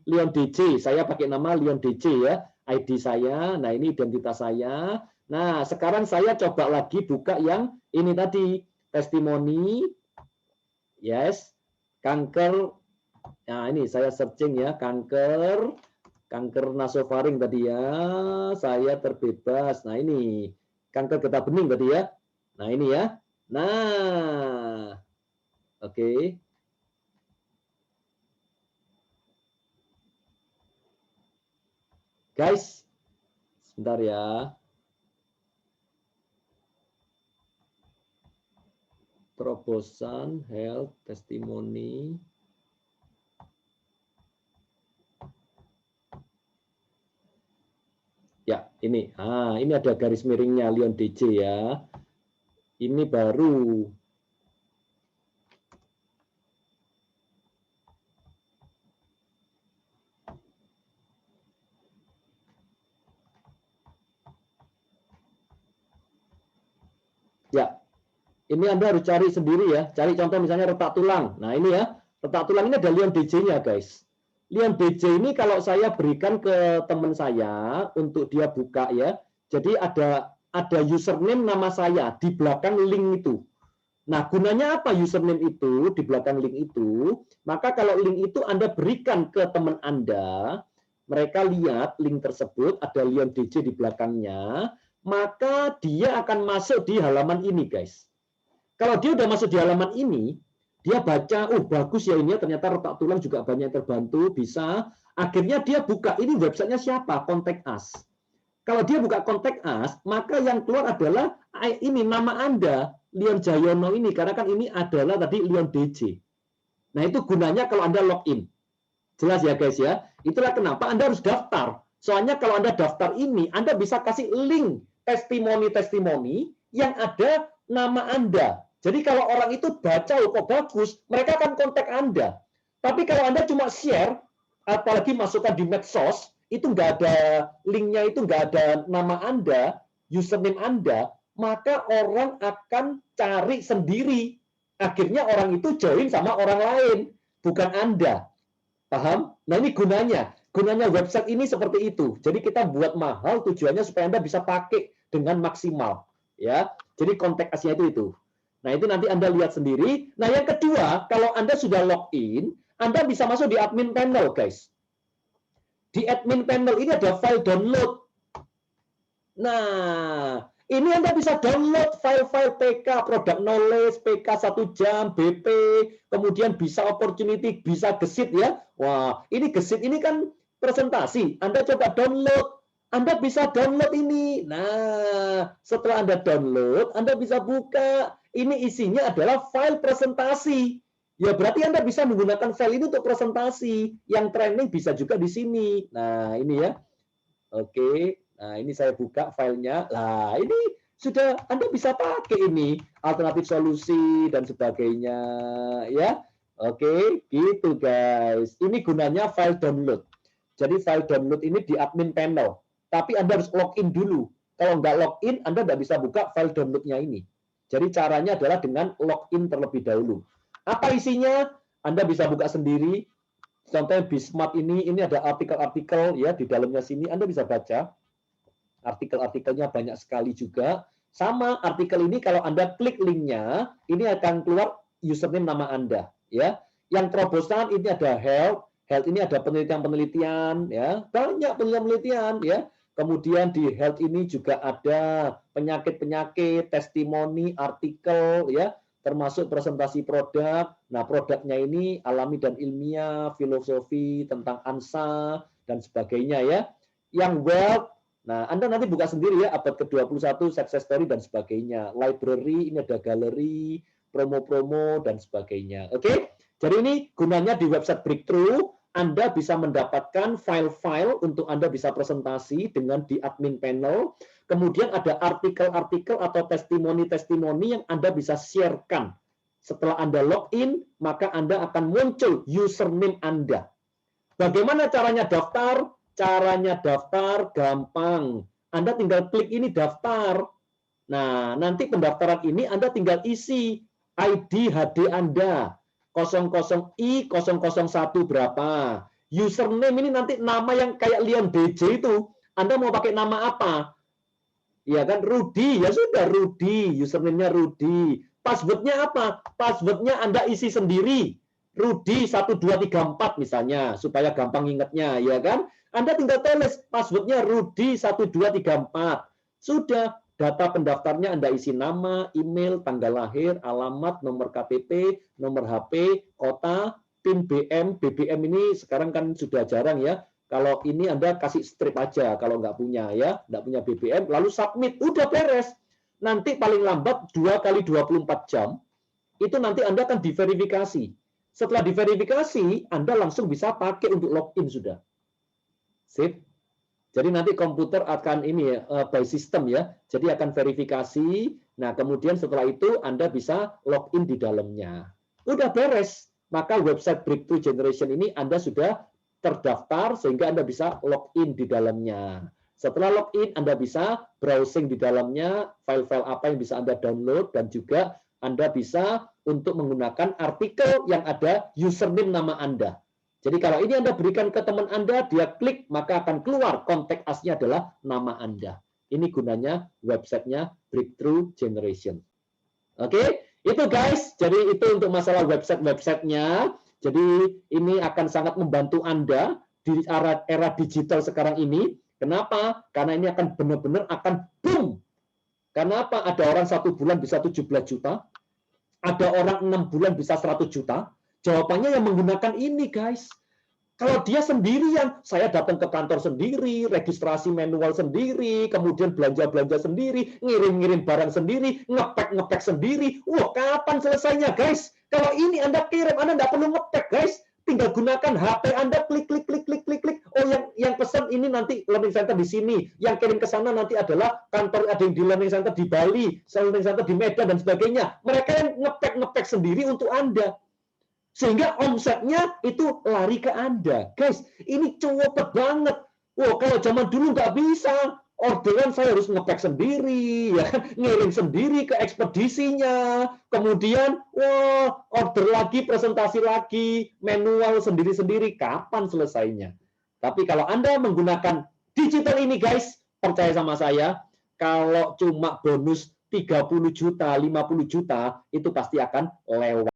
Leon DJ. Saya pakai nama Leon DJ ya, ID saya. Nah, ini identitas saya. Nah, sekarang saya coba lagi buka yang ini tadi, testimoni. Yes, kanker. Nah, ini saya searching ya, kanker nasofaring tadi ya. Saya terbebas. Nah, ini kanker getah bening tadi ya. Nah, ini ya. Nah, oke. Guys, sebentar ya. Terobosan, health, testimoni. Ya, ini. Ini ada garis miringnya Leon DJ ya. Ini baru. Ya, ini Anda harus cari sendiri ya. Cari contoh misalnya retak tulang. Nah, ini ya. Retak tulang ini ada Leon DJ-nya, guys. Leon DJ ini kalau saya berikan ke teman saya untuk dia buka ya. Jadi ada username nama saya di belakang link itu. Nah, gunanya apa username itu di belakang link itu? Maka kalau link itu Anda berikan ke teman Anda, mereka lihat link tersebut ada Leon DJ di belakangnya, maka dia akan masuk di halaman ini, guys. Kalau dia udah masuk di halaman ini, dia baca, oh bagus ya ini ya, ternyata retak tulang juga banyak yang terbantu, bisa. Akhirnya dia buka, ini websitenya siapa? Contact Us. Kalau dia buka Contact Us, maka yang keluar adalah ini nama Anda, Leon Jayono ini, karena kan ini adalah tadi Leon DJ. Nah itu gunanya kalau Anda login. Jelas ya guys ya. Itulah kenapa Anda harus daftar. Soalnya kalau Anda daftar ini, Anda bisa kasih link testimoni-testimoni yang ada nama Anda. Jadi kalau orang itu baca, oh kok bagus, mereka akan kontak Anda. Tapi kalau Anda cuma share, apalagi masukkan di medsos, itu nggak ada linknya, itu nggak ada nama Anda, username Anda, maka orang akan cari sendiri. Akhirnya orang itu join sama orang lain, bukan Anda. Paham? Nah ini gunanya. Gunanya website ini seperti itu. Jadi kita buat mahal tujuannya supaya Anda bisa pakai dengan maksimal. Ya, jadi kontak asnya itu. Nah itu nanti Anda lihat sendiri. Nah yang kedua, kalau Anda sudah login, Anda bisa masuk di admin panel, guys. Di admin panel ini ada file download. Nah, ini Anda bisa download file-file PK, product knowledge, PK 1 jam, BP, kemudian bisa opportunity, bisa gesit ya. Wah, ini gesit ini kan presentasi. Anda coba download, Anda bisa download ini. Nah, setelah Anda download, Anda bisa buka. Ini isinya adalah file presentasi. Ya, berarti Anda bisa menggunakan file ini untuk presentasi. Yang training bisa juga di sini. Nah, ini ya. Oke. Nah, ini saya buka filenya. Nah, ini sudah Anda bisa pakai ini alternatif solusi dan sebagainya ya. Oke, gitu guys. Ini gunanya file download. Jadi file download ini di admin panel. Tapi Anda harus login dulu. Kalau nggak login, Anda nggak bisa buka file downloadnya ini. Jadi caranya adalah dengan login terlebih dahulu. Apa isinya? Anda bisa buka sendiri. Contohnya Bismart ini ada artikel-artikel ya di dalamnya sini. Anda bisa baca. Artikel-artikelnya banyak sekali juga. Sama artikel ini kalau Anda klik linknya, ini akan keluar username nama Anda. Ya, yang terobosan ini ada health ini ada penelitian-penelitian, ya banyak penelitian ya. Kemudian di health ini juga ada penyakit-penyakit, testimoni, artikel, ya termasuk presentasi produk. Nah, produknya ini alami dan ilmiah, filosofi tentang ANSA dan sebagainya ya. Yang wealth. Nah, Anda nanti buka sendiri ya, abad ke-21, success story, dan sebagainya. Library, ini ada galeri, promo-promo, dan sebagainya. Oke? Jadi ini gunanya di website Breakthrough, Anda bisa mendapatkan file-file untuk Anda bisa presentasi dengan di admin panel. Kemudian ada artikel-artikel atau testimoni-testimoni yang Anda bisa sharekan. Setelah Anda login, maka Anda akan muncul username Anda. Bagaimana caranya daftar? Caranya daftar gampang. Anda tinggal klik ini daftar. Nah, nanti pendaftaran ini Anda tinggal isi ID HD Anda. 00I001 berapa. Username ini nanti nama yang kayak Leon DJ itu. Anda mau pakai nama apa? Ya kan, Rudy. Ya sudah, Rudy. Username-nya Rudy. Password-nya apa? Password-nya Anda isi sendiri. Rudy 1234 misalnya, supaya gampang ingatnya, ya kan? Anda tinggal tulis password-nya Rudy 1234. Sudah, data pendaftarnya Anda isi nama, email, tanggal lahir, alamat, nomor KTP, nomor HP, kota, PIN BM. BBM ini sekarang kan sudah jarang ya. Kalau ini Anda kasih strip aja kalau nggak punya ya, nggak punya BBM, lalu submit, udah beres. Nanti paling lambat 2 kali 24 jam, itu nanti Anda akan diverifikasi. Setelah diverifikasi, Anda langsung bisa pakai untuk login sudah. Sip. Jadi nanti komputer akan ini by system ya. Jadi akan verifikasi. Nah, kemudian setelah itu Anda bisa login di dalamnya. Udah beres. Maka website Breakthrough Generation ini Anda sudah terdaftar sehingga Anda bisa login di dalamnya. Setelah login, Anda bisa browsing di dalamnya, file-file apa yang bisa Anda download, dan juga Anda bisa untuk menggunakan artikel yang ada username nama Anda. Jadi kalau ini Anda berikan ke teman Anda, dia klik, maka akan keluar kontak asnya adalah nama Anda. Ini gunanya websitenya Breakthrough Generation. Oke, itu guys. Jadi itu untuk masalah website-websitenya. Jadi ini akan sangat membantu Anda di era digital sekarang ini. Kenapa? Karena ini akan benar-benar akan boom. Karena apa? Ada orang 1 bulan bisa 17 juta. Ada orang 6 bulan bisa 100 juta. Jawabannya yang menggunakan ini, guys. Kalau dia sendirian, saya datang ke kantor sendiri, registrasi manual sendiri, kemudian belanja-belanja sendiri, ngirim-ngirim barang sendiri, ngepek-ngepek sendiri. Wah, kapan selesainya, guys? Kalau ini Anda kirim, Anda nggak perlu ngepek, guys. Tinggal gunakan HP Anda, klik, klik, klik, klik, klik, klik. Oh, yang pesan ini nanti learning center di sini. Yang kirim ke sana nanti adalah kantor, ada yang di learning center di Bali, learning center di Medan, dan sebagainya. Mereka yang ngepek-ngepek sendiri untuk Anda. Sehingga omsetnya itu lari ke Anda. Guys, ini cepet banget. Wah, kalau zaman dulu nggak bisa. Orderan saya harus ngepek sendiri, ya, ngirim sendiri ke ekspedisinya. Kemudian, wah, order lagi, presentasi lagi, manual sendiri-sendiri. Kapan selesainya? Tapi kalau Anda menggunakan digital ini, guys, percaya sama saya, kalau cuma bonus 30 juta, 50 juta, itu pasti akan lewat.